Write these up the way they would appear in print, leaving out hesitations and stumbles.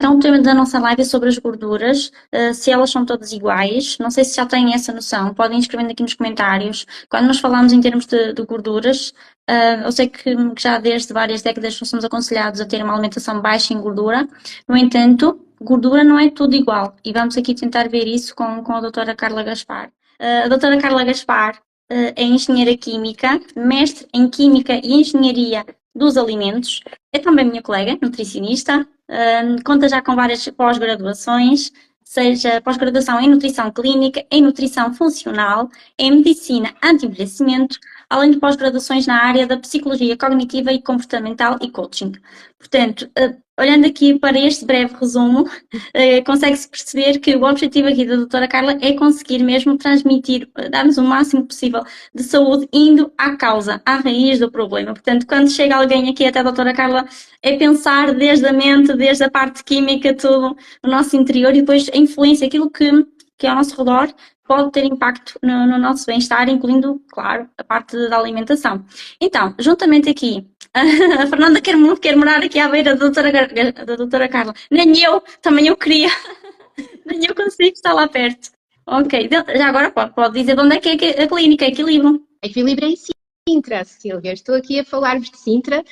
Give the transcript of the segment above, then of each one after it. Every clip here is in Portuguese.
Então, o tema da nossa live é sobre as gorduras, se elas são todas iguais. Não sei se já têm essa noção, podem ir escrevendo aqui nos comentários. Quando nós falamos em termos de gorduras, eu sei que já desde várias décadas nós somos aconselhados a ter uma alimentação baixa em gordura. No entanto, gordura não é tudo igual. E vamos aqui tentar ver isso com a doutora Carla Gaspar. A doutora Carla Gaspar é engenheira química, mestre em Química e Engenharia dos Alimentos. É também minha colega, nutricionista. Conta já com várias pós-graduações, seja pós-graduação em nutrição clínica, em nutrição funcional, em medicina anti-envelhecimento, além de pós-graduações na área da psicologia cognitiva e comportamental e coaching. Portanto, olhando aqui para este breve resumo, consegue-se perceber que o objetivo aqui da doutora Carla é conseguir mesmo transmitir, dar-nos o máximo possível de saúde, indo à causa, à raiz do problema. Portanto, quando chega alguém aqui até a doutora Carla, é pensar desde a mente, desde a parte química, tudo no nosso interior e depois a influência, aquilo que é ao nosso redor, pode ter impacto no nosso bem-estar, incluindo, claro, a parte da alimentação. Então, juntamente aqui, a Fernanda quer morar aqui à beira da doutora Carla. Nem eu, também eu queria, nem eu consigo estar lá perto. Ok, já agora pode dizer de onde é que é a clínica, Equilíbrio. Equilíbrio em Sintra, Sílvia. Estou aqui a falar-vos de Sintra.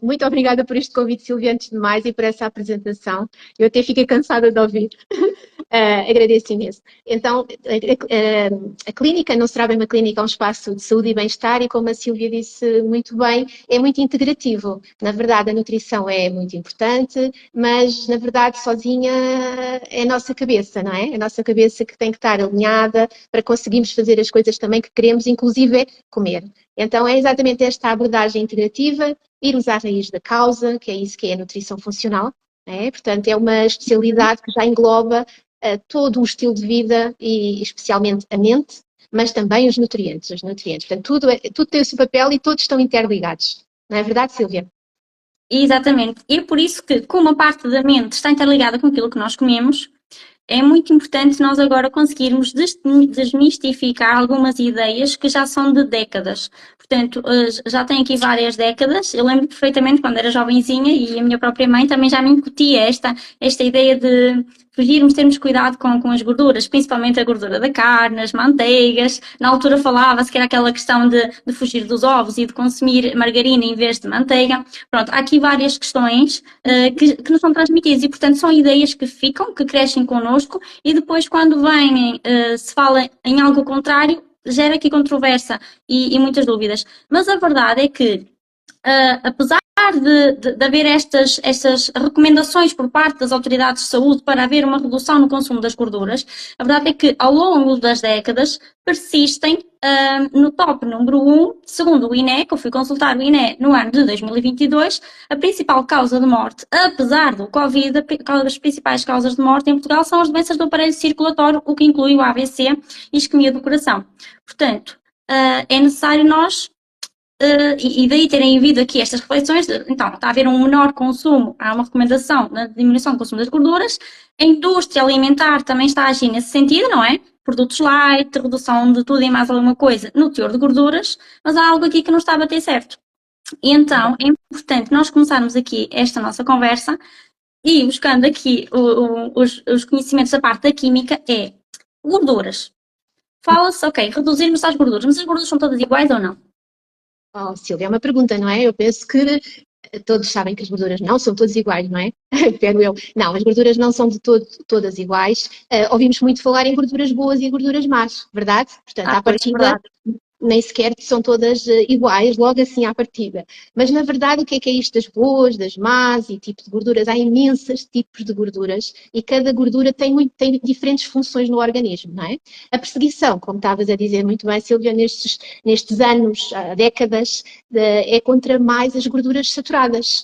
Muito obrigada por este convite, Sílvia, antes de mais, e por essa apresentação. Eu até fiquei cansada de ouvir. Agradeço imenso. Então, a clínica não será bem uma clínica, é um espaço de saúde e bem-estar e, como a Sílvia disse muito bem, é muito integrativo. Na verdade, a nutrição é muito importante, mas, na verdade, sozinha é a nossa cabeça, não é? A nossa cabeça que tem que estar alinhada para conseguirmos fazer as coisas também que queremos, inclusive comer. Então, é exatamente esta abordagem integrativa, irmos à raiz da causa, que é isso que é a nutrição funcional. Portanto, é uma especialidade que já engloba todo o estilo de vida e especialmente a mente, mas também os nutrientes. Portanto, tudo tem o seu papel e todos estão interligados. Não é verdade, Sílvia? Exatamente. E é por isso que, como a parte da mente está interligada com aquilo que nós comemos, é muito importante nós agora conseguirmos desmistificar algumas ideias que já são de décadas. Portanto, já tem aqui várias décadas. Eu lembro perfeitamente quando era jovenzinha e a minha própria mãe também já me incutia esta ideia de fugirmos, termos cuidado com as gorduras, principalmente a gordura da carne, as manteigas. Na altura falava-se que era aquela questão de fugir dos ovos e de consumir margarina em vez de manteiga. Pronto, há aqui várias questões que nos são transmitidas e, portanto, são ideias que ficam, que crescem connosco e depois, quando vêm, se fala em algo contrário, gera aqui controvérsia e muitas dúvidas. Mas a verdade é que, apesar de haver estas recomendações por parte das autoridades de saúde para haver uma redução no consumo das gorduras, a verdade é que ao longo das décadas persistem no top número 1, segundo o INE, que eu fui consultar o INE no ano de 2022, a principal causa de morte, apesar do Covid, as principais causas de morte em Portugal são as doenças do aparelho circulatório, o que inclui o AVC e isquemia do coração. Portanto, é necessário nós e daí terem havido aqui estas reflexões, então, está a haver um menor consumo, há uma recomendação na diminuição do consumo das gorduras, a indústria alimentar também está a agir nesse sentido, não é? Produtos light, redução de tudo e mais alguma coisa no teor de gorduras, mas há algo aqui que não está a bater certo. E então, é importante nós começarmos aqui esta nossa conversa e buscando aqui os conhecimentos da parte da química, é gorduras. Fala-se, ok, reduzirmos as gorduras, mas as gorduras são todas iguais ou não? Oh, Sílvia, é uma pergunta, não é? Eu penso que todos sabem que as gorduras não são todas iguais, não é? Espero eu. Não, as gorduras não são de todas iguais. Ouvimos muito falar em gorduras boas e gorduras más, verdade? Portanto, à partida, nem sequer são todas iguais, logo assim à partida. Mas, na verdade, o que é isto das boas, das más e tipo de gorduras? Há imensos tipos de gorduras e cada gordura tem diferentes funções no organismo, não é? A perseguição, como estavas a dizer muito bem, Sílvia, nestes anos, décadas, é contra mais as gorduras saturadas.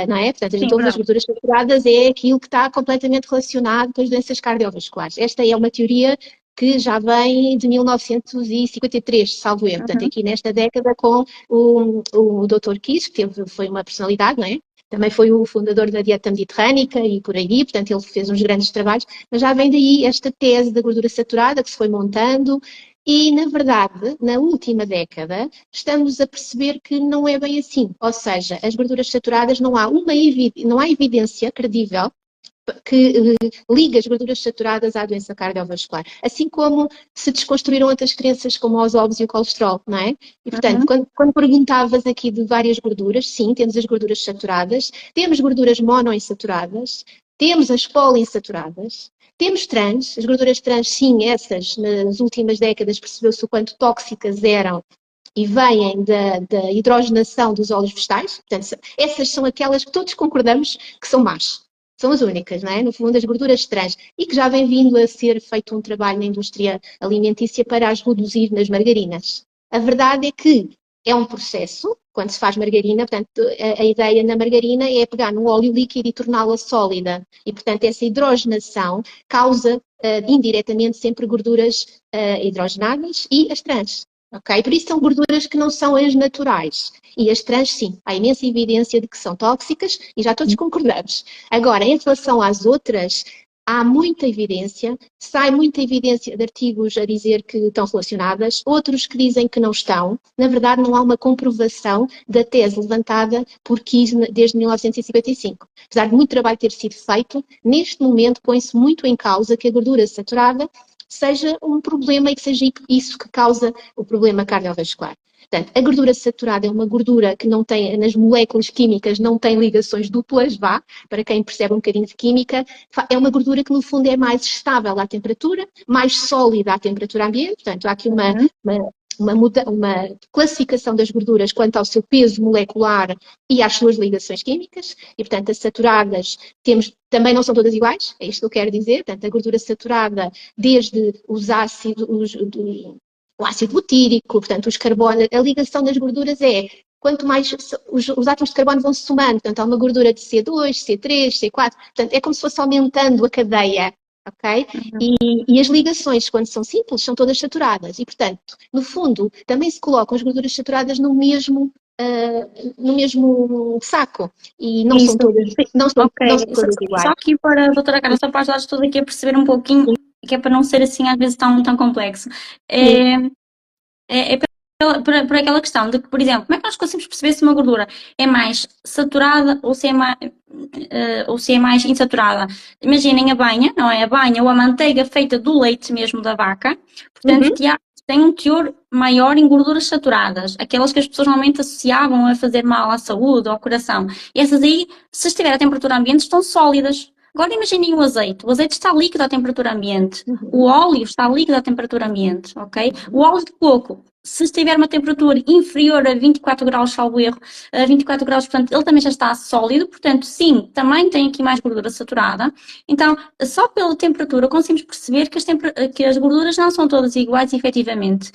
Não é? Portanto, a gente ouve as gorduras saturadas é aquilo que está completamente relacionado com as doenças cardiovasculares. Esta é uma teoria que já vem de 1953, salvo erro. Portanto, aqui nesta década com o Dr. Kiss, que foi uma personalidade, não é? Também foi o fundador da dieta mediterrânica e por aí, portanto, ele fez uns grandes trabalhos, mas já vem daí esta tese da gordura saturada que se foi montando E, na verdade, na última década, estamos a perceber que não é bem assim. Ou seja, as gorduras saturadas, não há evidência credível que liga as gorduras saturadas à doença cardiovascular. Assim como se desconstruíram outras crenças como os ovos e o colesterol, não é? E, portanto, quando perguntavas aqui de várias gorduras, sim, temos as gorduras saturadas, temos gorduras monoinsaturadas, temos as poliinsaturadas, temos trans, as gorduras trans, sim, essas, nas últimas décadas percebeu-se o quanto tóxicas eram e vêm da hidrogenação dos óleos vegetais. Portanto, essas são aquelas que todos concordamos que são más. São as únicas, não é? No fundo, as gorduras trans. E que já vem vindo a ser feito um trabalho na indústria alimentícia para as reduzir nas margarinas. A verdade é que é um processo, quando se faz margarina, portanto, a ideia na margarina é pegar no óleo líquido e torná-la sólida. E, portanto, essa hidrogenação causa indiretamente sempre gorduras hidrogenadas e as trans. Ok? Por isso são gorduras que não são as naturais. E as trans, sim, há imensa evidência de que são tóxicas e já todos concordamos. Agora, em relação às outras, há muita evidência, sai muita evidência de artigos a dizer que estão relacionadas, outros que dizem que não estão. Na verdade, não há uma comprovação da tese levantada por Kiss desde 1955. Apesar de muito trabalho ter sido feito, neste momento põe-se muito em causa que a gordura saturada seja um problema e que seja isso que causa o problema cardiovascular. Portanto, a gordura saturada é uma gordura que não tem, nas moléculas químicas, não tem ligações duplas, para quem percebe um bocadinho de química, é uma gordura que no fundo é mais estável à temperatura, mais sólida à temperatura ambiente, portanto há aqui uma classificação das gorduras quanto ao seu peso molecular e às suas ligações químicas, e portanto as saturadas também não são todas iguais, é isto que eu quero dizer, portanto a gordura saturada, desde os ácidos, o ácido butírico, portanto os carbonos, a ligação das gorduras quanto mais os átomos de carbono vão se somando, portanto há uma gordura de C2, C3, C4, portanto é como se fosse aumentando a cadeia, ok? E as ligações, quando são simples, são todas saturadas e, portanto, no fundo, também se colocam as gorduras saturadas no mesmo saco e não são todas, não são todas iguais. Só aqui para a doutora Carla, só para ajudar todos aqui a perceber um pouquinho, que é para não ser assim às vezes tão complexo. Por aquela questão de que, por exemplo, como é que nós conseguimos perceber se uma gordura é mais saturada ou se é mais insaturada? Imaginem a banha, não é? A banha ou a manteiga feita do leite mesmo da vaca, portanto, tem um teor maior em gorduras saturadas, aquelas que as pessoas normalmente associavam a fazer mal à saúde, ao coração. E essas aí, se estiver à temperatura ambiente, estão sólidas. Agora imaginem o azeite está líquido à temperatura ambiente, o óleo está líquido à temperatura ambiente, ok? O óleo de coco, se estiver uma temperatura inferior a 24 graus, salvo erro, a 24 graus, portanto, ele também já está sólido, portanto, sim, também tem aqui mais gordura saturada. Então, só pela temperatura conseguimos perceber que as gorduras não são todas iguais, efetivamente.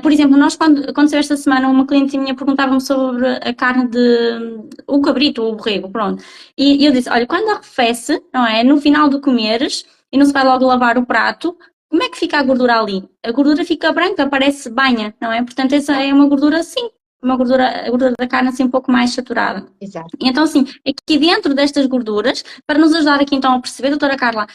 Por exemplo, nós, quando aconteceu esta semana, uma cliente minha perguntava-me sobre a carne o cabrito ou o borrego, pronto. E eu disse, olha, quando arrefece, não é, no final de comeres, e não se vai logo lavar o prato, como é que fica a gordura ali? A gordura fica branca, parece banha, não é? Portanto, essa é uma gordura, sim, a gordura da carne assim um pouco mais saturada. Exato. Então, sim, aqui dentro destas gorduras, para nos ajudar aqui então a perceber, doutora Carla,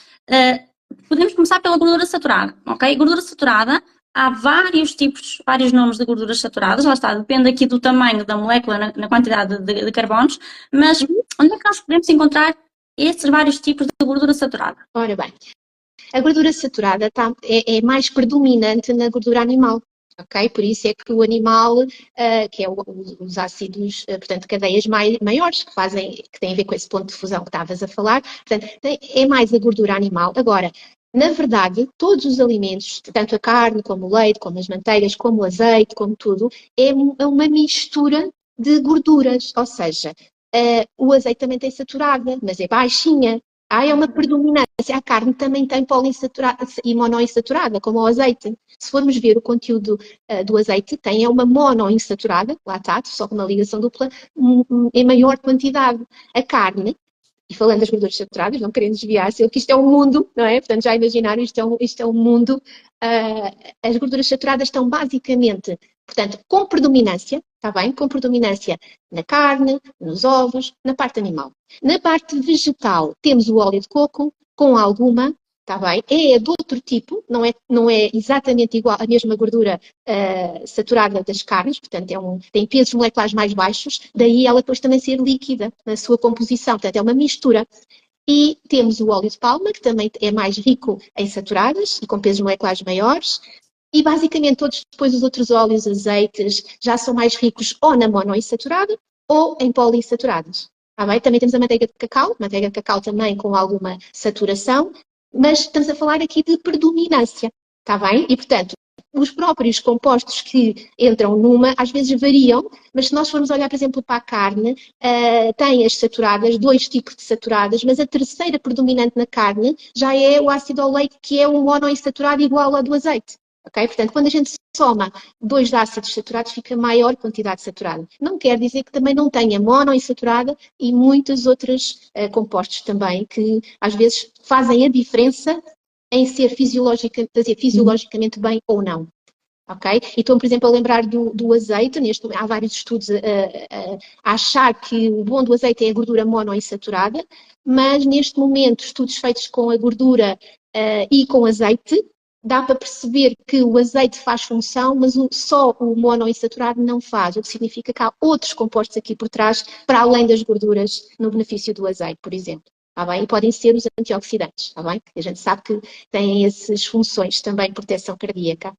podemos começar pela gordura saturada, ok? Gordura saturada, há vários tipos, vários nomes de gorduras saturadas, lá está, depende aqui do tamanho da molécula, na quantidade de carbonos, mas onde é que nós podemos encontrar esses vários tipos de gordura saturada? Ora bem, a gordura saturada é mais predominante na gordura animal, ok? Por isso é que o animal, que é os ácidos, portanto, cadeias maiores, que têm a ver com esse ponto de fusão que estavas a falar, portanto, é mais a gordura animal. Agora, na verdade, todos os alimentos, tanto a carne, como o leite, como as manteigas, como o azeite, como tudo, é uma mistura de gorduras, ou seja, o azeite também tem saturada, mas é baixinha. É uma predominância. A carne também tem poliinsaturada e monoinsaturada, como o azeite. Se formos ver o conteúdo do azeite, tem uma monoinsaturada, lactato, só com uma ligação dupla, em maior quantidade. A carne, e falando das gorduras saturadas, não querendo desviar-se, que isto é um mundo, não é? Portanto, já imaginaram, isto é um mundo. As gorduras saturadas estão basicamente, portanto, com predominância, está bem? Com predominância na carne, nos ovos, na parte animal. Na parte vegetal, temos o óleo de coco, com alguma Está bem? É de outro tipo, não é exatamente igual a mesma gordura saturada das carnes, portanto tem pesos moleculares mais baixos, daí ela depois também ser líquida na sua composição, portanto é uma mistura. E temos o óleo de palma, que também é mais rico em saturadas e com pesos moleculares maiores. E basicamente todos depois os outros óleos, azeites, já são mais ricos ou na monoinsaturada ou em poliinsaturadas. Tá bem? Também temos a manteiga de cacau também com alguma saturação, mas estamos a falar aqui de predominância, está bem? E, portanto, os próprios compostos que entram numa, às vezes variam, mas se nós formos olhar, por exemplo, para a carne, tem as saturadas, 2 tipos de saturadas, mas a terceira predominante na carne já é o ácido oleico, que é um monoinsaturado igual ao do azeite. Okay? Portanto, quando a gente soma 2 ácidos saturados, fica maior quantidade saturada. Não quer dizer que também não tenha monoinsaturada e muitos outros compostos também, que às vezes fazem a diferença em ser fisiologicamente bem ou não. Okay? E estou, por exemplo, a lembrar do azeite. Há vários estudos a achar que o bom do azeite é a gordura monoinsaturada, mas neste momento, estudos feitos com a gordura e com azeite, dá para perceber que o azeite faz função, mas só o monoinsaturado não faz, o que significa que há outros compostos aqui por trás, para além das gorduras, no benefício do azeite, por exemplo. Tá bem? E podem ser os antioxidantes, tá bem? A gente sabe que têm essas funções também, proteção cardíaca.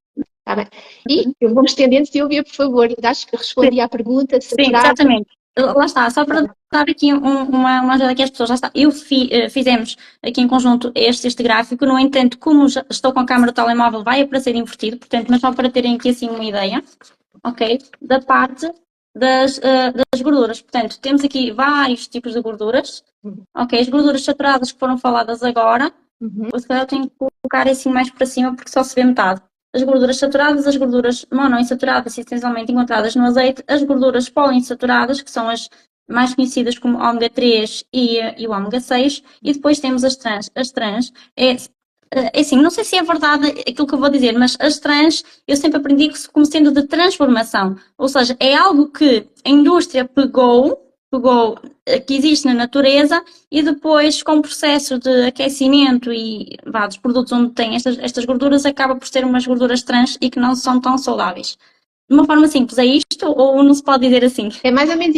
Tá bem? E eu vou-me estendendo, Silvia, por favor, acho que respondi à pergunta. Sim, exatamente. Lá está, só para dar aqui uma ajuda aqui às pessoas, lá está. Fizemos aqui em conjunto este gráfico, no entanto, como já estou com a câmera do telemóvel, vai aparecer invertido, portanto, mas só para terem aqui assim uma ideia, ok? Da parte das gorduras. Portanto, temos aqui vários tipos de gorduras, ok? As gorduras saturadas que foram faladas agora, se calhar eu tenho que colocar assim mais para cima porque só se vê metade. As gorduras saturadas, as gorduras monoinsaturadas, essencialmente encontradas no azeite, as gorduras poliinsaturadas, que são as mais conhecidas como ômega 3 e o ômega 6, e depois temos as trans. As trans assim, não sei se é verdade aquilo que eu vou dizer, mas as trans eu sempre aprendi como sendo de transformação, ou seja, é algo que a indústria pegou que existe na natureza e depois com o processo de aquecimento e dos produtos onde tem estas gorduras acaba por ser umas gorduras trans e que não são tão saudáveis. De uma forma simples, é isto ou não se pode dizer assim? É mais ou menos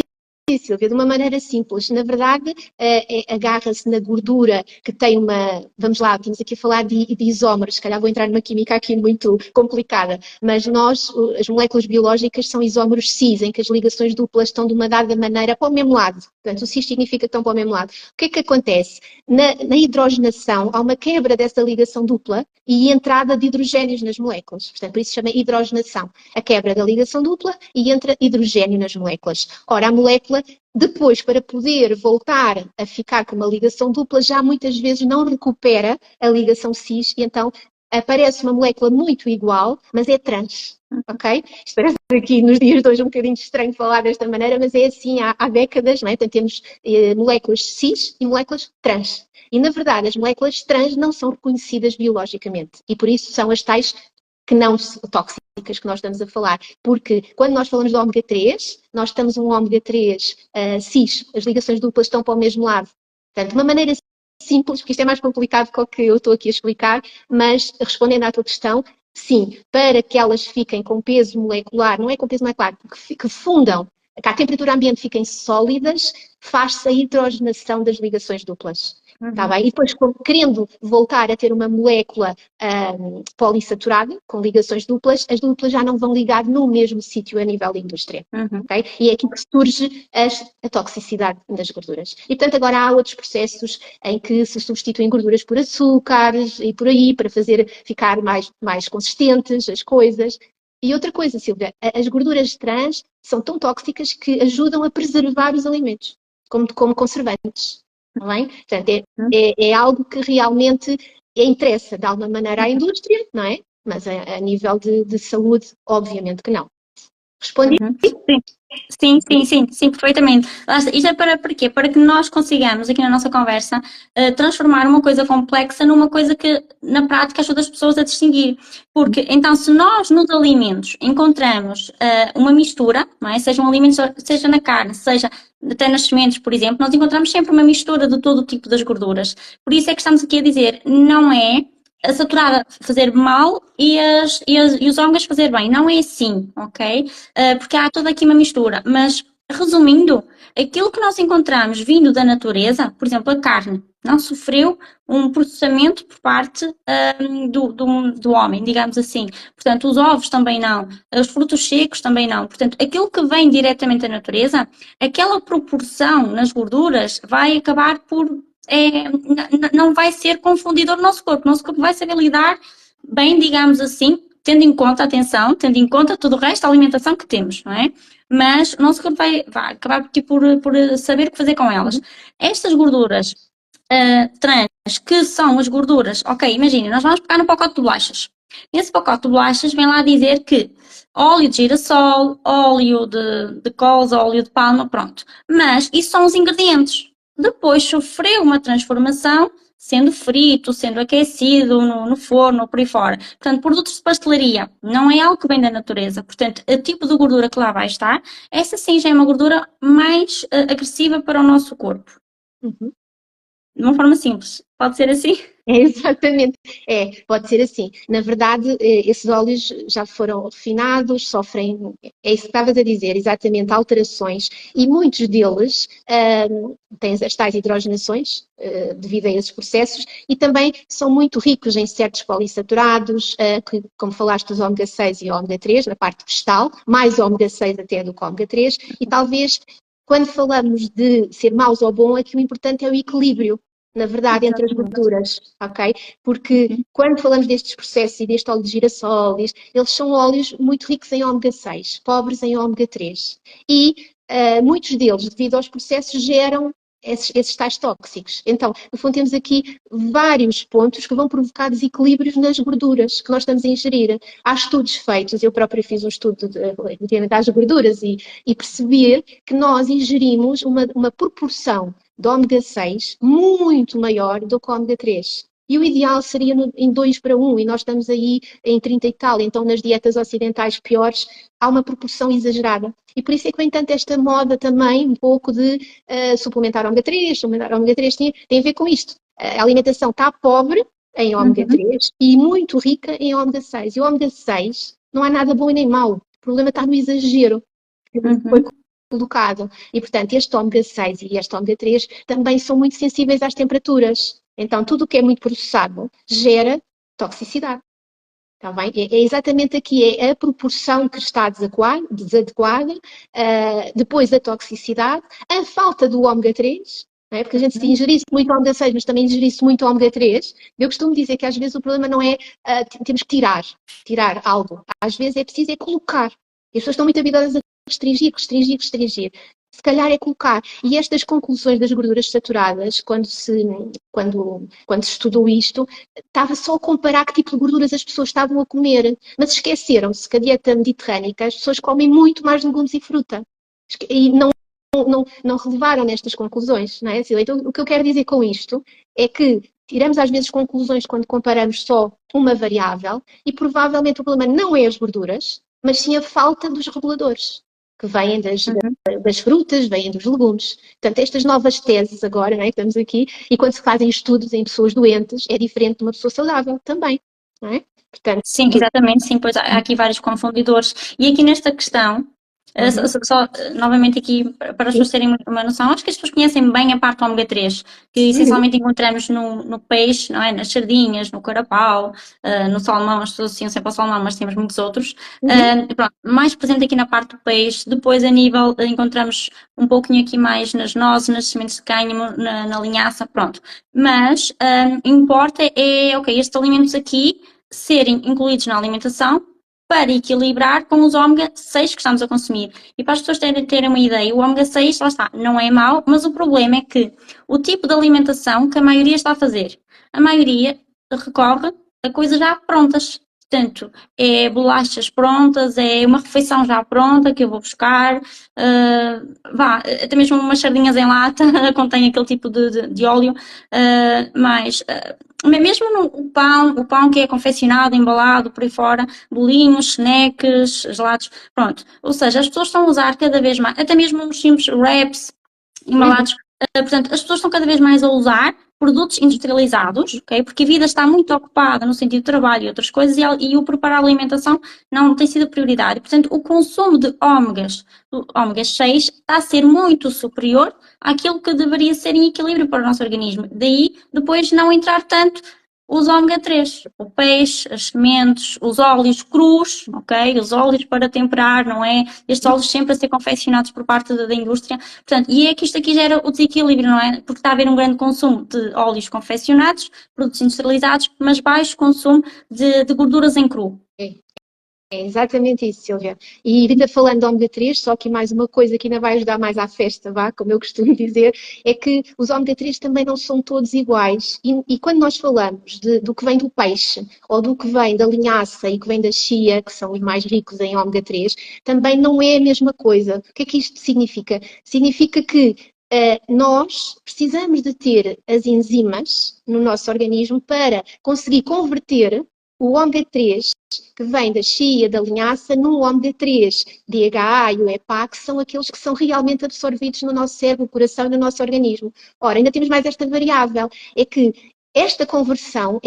Silvia, de uma maneira simples. Na verdade, agarra-se na gordura que tem vamos lá, estamos aqui a falar de isómeros, se calhar vou entrar numa química aqui muito complicada, mas as moléculas biológicas são isómeros cis, em que as ligações duplas estão de uma dada maneira para o mesmo lado. Portanto, o cis significa que estão para o mesmo lado. O que é que acontece? Na hidrogenação, há uma quebra dessa ligação dupla e entrada de hidrogénios nas moléculas. Portanto, por isso se chama hidrogenação. A quebra da ligação dupla e entra hidrogénio nas moléculas. Ora, a molécula depois, para poder voltar a ficar com uma ligação dupla, já muitas vezes não recupera a ligação cis e então aparece uma molécula muito igual, mas é trans, ok? Isto parece aqui nos dias de hoje um bocadinho estranho falar desta maneira, mas é assim há décadas, não é? Portanto, temos moléculas cis e moléculas trans. E, na verdade, as moléculas trans não são reconhecidas biologicamente e por isso são as tais que não tóxicas que nós estamos a falar, porque quando nós falamos de ômega 3, nós estamos um ômega 3 cis, as ligações duplas estão para o mesmo lado. Portanto, de uma maneira simples, porque isto é mais complicado do que eu estou aqui a explicar, mas respondendo à tua questão, sim, para que elas fiquem com peso molecular, não é com peso molecular, que fundam, que à temperatura ambiente fiquem sólidas, faz-se a hidrogenação das ligações duplas. Tá bem? E depois, querendo voltar a ter uma molécula polissaturada, com ligações duplas, as duplas já não vão ligar no mesmo sítio a nível da indústria. Okay? E é aqui que surge a toxicidade das gorduras. E, portanto, agora há outros processos em que se substituem gorduras por açúcares e por aí, para ficar mais consistentes as coisas. E outra coisa, Silvia, as gorduras trans são tão tóxicas que ajudam a preservar os alimentos, como conservantes. Bem? Portanto, é algo que realmente interessa de alguma maneira à indústria, não é? Mas a nível de saúde, obviamente que não. Respondi? Uhum. Sim, perfeitamente. Isto é para quê? Para que nós consigamos, aqui na nossa conversa, transformar uma coisa complexa numa coisa que, na prática, ajuda as pessoas a distinguir. Porque, então, se nós nos alimentos encontramos uma mistura, não é? Seja um alimento, seja na carne, seja até nas sementes, por exemplo, nós encontramos sempre uma mistura de todo o tipo das gorduras. Por isso é que estamos aqui a dizer, não é a saturada fazer mal e os ômegas fazer bem. Não é assim, ok? Porque há toda aqui uma mistura. Mas, resumindo, aquilo que nós encontramos vindo da natureza, por exemplo, a carne, não sofreu um processamento por parte do homem, digamos assim. Portanto, os ovos também não, os frutos secos também não. Portanto, aquilo que vem diretamente da natureza, aquela proporção nas gorduras vai acabar por não vai ser confundidor no nosso corpo. O nosso corpo vai saber lidar bem, digamos assim, tendo em conta, atenção, tendo em conta todo o resto da alimentação que temos, não é? Mas o nosso corpo vai acabar por saber o que fazer com elas. Estas gorduras trans, que são as gorduras, ok, imaginem, nós vamos pegar no pacote de bolachas. Nesse pacote de bolachas vem lá dizer que óleo de girassol, óleo de colza, óleo de palma, pronto. Mas isso são os ingredientes. Depois sofreu uma transformação, sendo frito, sendo aquecido no forno ou por aí fora. Portanto, produtos de pastelaria não é algo que vem da natureza. Portanto, o tipo de gordura que lá vai estar, essa sim já é uma gordura mais agressiva para o nosso corpo. Uhum. De uma forma simples. Pode ser assim? Exatamente, pode ser assim. Na verdade, esses óleos já foram refinados, sofrem, é isso que estavas a dizer, exatamente, alterações, e muitos deles têm as tais hidrogenações devido a esses processos, e também são muito ricos em certos polissaturados, que, como falaste, os ômega 6 e ômega 3, na parte vegetal, mais ômega 6 até do que ômega 3, e talvez, quando falamos de ser maus ou bom, aqui o importante é o equilíbrio, na verdade, entre as gorduras, ok? Porque quando falamos destes processos e deste óleo de girassol, eles são óleos muito ricos em ômega 6, pobres em ômega 3. E muitos deles, devido aos processos, geram esses tais tóxicos. Então, no fundo, temos aqui vários pontos que vão provocar desequilíbrios nas gorduras que nós estamos a ingerir. Há estudos feitos, eu própria fiz um estudo das gorduras e percebi que nós ingerimos uma proporção de ômega 6 muito maior do que o ômega 3. E o ideal seria em 2 para 1, e nós estamos aí em 30 e tal. Então, nas dietas ocidentais piores, há uma proporção exagerada. E por isso é que vem tanto esta moda também, um pouco de suplementar ômega 3. Suplementar ômega 3 tem a ver com isto. A alimentação está pobre em ômega 3 e muito rica em ômega 6. E o ômega 6 não há nada bom e nem mau. O problema está no exagero. Foi colocado. E, portanto, este ômega 6 e este ômega 3 também são muito sensíveis às temperaturas. Então, tudo o que é muito processado gera toxicidade. Está bem? É exatamente aqui, é a proporção que está desadequada, depois a toxicidade, a falta do ômega 3, não é? Porque a gente se ingerisse muito ômega 6, mas também ingerisse muito ômega 3. Eu costumo dizer que às vezes o problema não é temos que tirar algo. Às vezes é preciso colocar. E as pessoas estão muito habituadas a restringir. Se calhar é colocar. E estas conclusões das gorduras saturadas, quando se estudou isto, estava só a comparar que tipo de gorduras as pessoas estavam a comer. Mas esqueceram-se que a dieta mediterrânica, as pessoas comem muito mais legumes e fruta. E não relevaram nestas conclusões, não é? Então, o que eu quero dizer com isto é que tiramos às vezes conclusões quando comparamos só uma variável e provavelmente o problema não é as gorduras, mas sim a falta dos reguladores, que vêm das frutas, vêm dos legumes. Portanto, estas novas teses agora, não é, que estamos aqui, e quando se fazem estudos em pessoas doentes, é diferente de uma pessoa saudável também, não é? Portanto, sim, exatamente, sim, pois há aqui vários confundidores. E aqui nesta questão, só novamente aqui, para as pessoas terem uma noção, acho que as pessoas conhecem bem a parte do ômega 3, que essencialmente encontramos no peixe, não é? Nas sardinhas, no carapau, no salmão, as pessoas associam sempre ao salmão, mas temos muitos outros. Pronto, mais presente aqui na parte do peixe, depois a nível, encontramos um pouquinho aqui mais nas nozes, nas sementes de cânhamo, na linhaça, pronto. Mas importa ok, estes alimentos aqui serem incluídos na alimentação para equilibrar com os ômega 6 que estamos a consumir. E para as pessoas terem uma ideia, o ômega 6, lá está, não é mau, mas o problema é que o tipo de alimentação que a maioria está a fazer, a maioria recorre a coisas já prontas. Portanto, é bolachas prontas, é uma refeição já pronta que eu vou buscar, até mesmo umas sardinhas em lata contém aquele tipo de óleo, mas mesmo o pão que é confeccionado, embalado por aí fora, bolinhos, snacks, gelados, pronto. Ou seja, as pessoas estão a usar cada vez mais, até mesmo uns simples wraps embalados. Portanto, as pessoas estão cada vez mais a usar produtos industrializados, ok? Porque a vida está muito ocupada no sentido de trabalho e outras coisas e o preparar a alimentação não tem sido a prioridade. Portanto, o consumo de ômega 6 está a ser muito superior àquilo que deveria ser em equilíbrio para o nosso organismo. Daí, depois, não entrar tanto os ômega 3, o peixe, as sementes, os óleos crus, ok? Os óleos para temperar, não é? Estes óleos sempre a ser confeccionados por parte da indústria. Portanto, e é que isto aqui gera o desequilíbrio, não é? Porque está a haver um grande consumo de óleos confeccionados, produtos industrializados, mas baixo consumo de gorduras em cru. É exatamente isso, Silvia. E ainda falando de ômega 3, só que mais uma coisa que ainda vai ajudar mais à festa, vá, como eu costumo dizer, é que os ômega 3 também não são todos iguais. E quando nós falamos do que vem do peixe, ou do que vem da linhaça e que vem da chia, que são os mais ricos em ômega 3, também não é a mesma coisa. O que é que isto significa? Significa que nós precisamos de ter as enzimas no nosso organismo para conseguir converter o ômega 3 que vem da chia, da linhaça, no ômega 3, DHA e o EPA, que são aqueles que são realmente absorvidos no nosso cérebro, no coração e no nosso organismo. Ora, ainda temos mais esta variável, é que esta conversão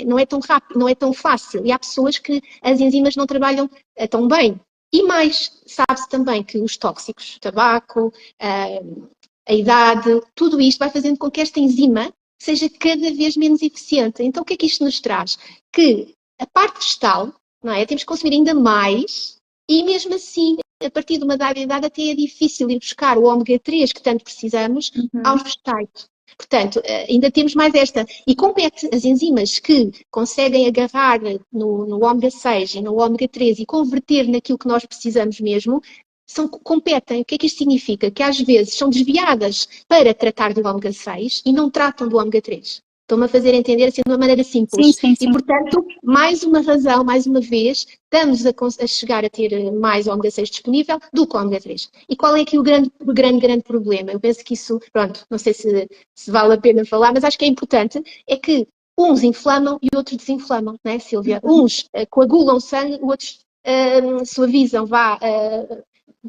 não é tão rápida, não é tão fácil, e há pessoas que as enzimas não trabalham tão bem. E mais, sabe-se também que os tóxicos, o tabaco, a idade, tudo isto vai fazendo com que esta enzima seja cada vez menos eficiente. Então, o que é que isto nos traz? Que a parte vegetal, não é? Temos que consumir ainda mais e mesmo assim, a partir de uma dada idade, até é difícil ir buscar o ômega 3 que tanto precisamos aos vegetais. Portanto, ainda temos mais esta. E compete as enzimas que conseguem agarrar no ômega 6 e no ômega 3 e converter naquilo que nós precisamos mesmo, competem. O que é que isto significa? Que às vezes são desviadas para tratar do ômega 6 e não tratam do ômega 3. Estou-me a fazer entender assim de uma maneira simples. Sim. E, portanto, mais uma razão, mais uma vez, estamos a chegar a ter mais ômega 6 disponível do que ômega 3. E qual é aqui o grande problema? Eu penso que isso, pronto, não sei se vale a pena falar, mas acho que é importante, é que uns inflamam e outros desinflamam, não é, Sílvia? Uns coagulam o sangue, outros suavizam,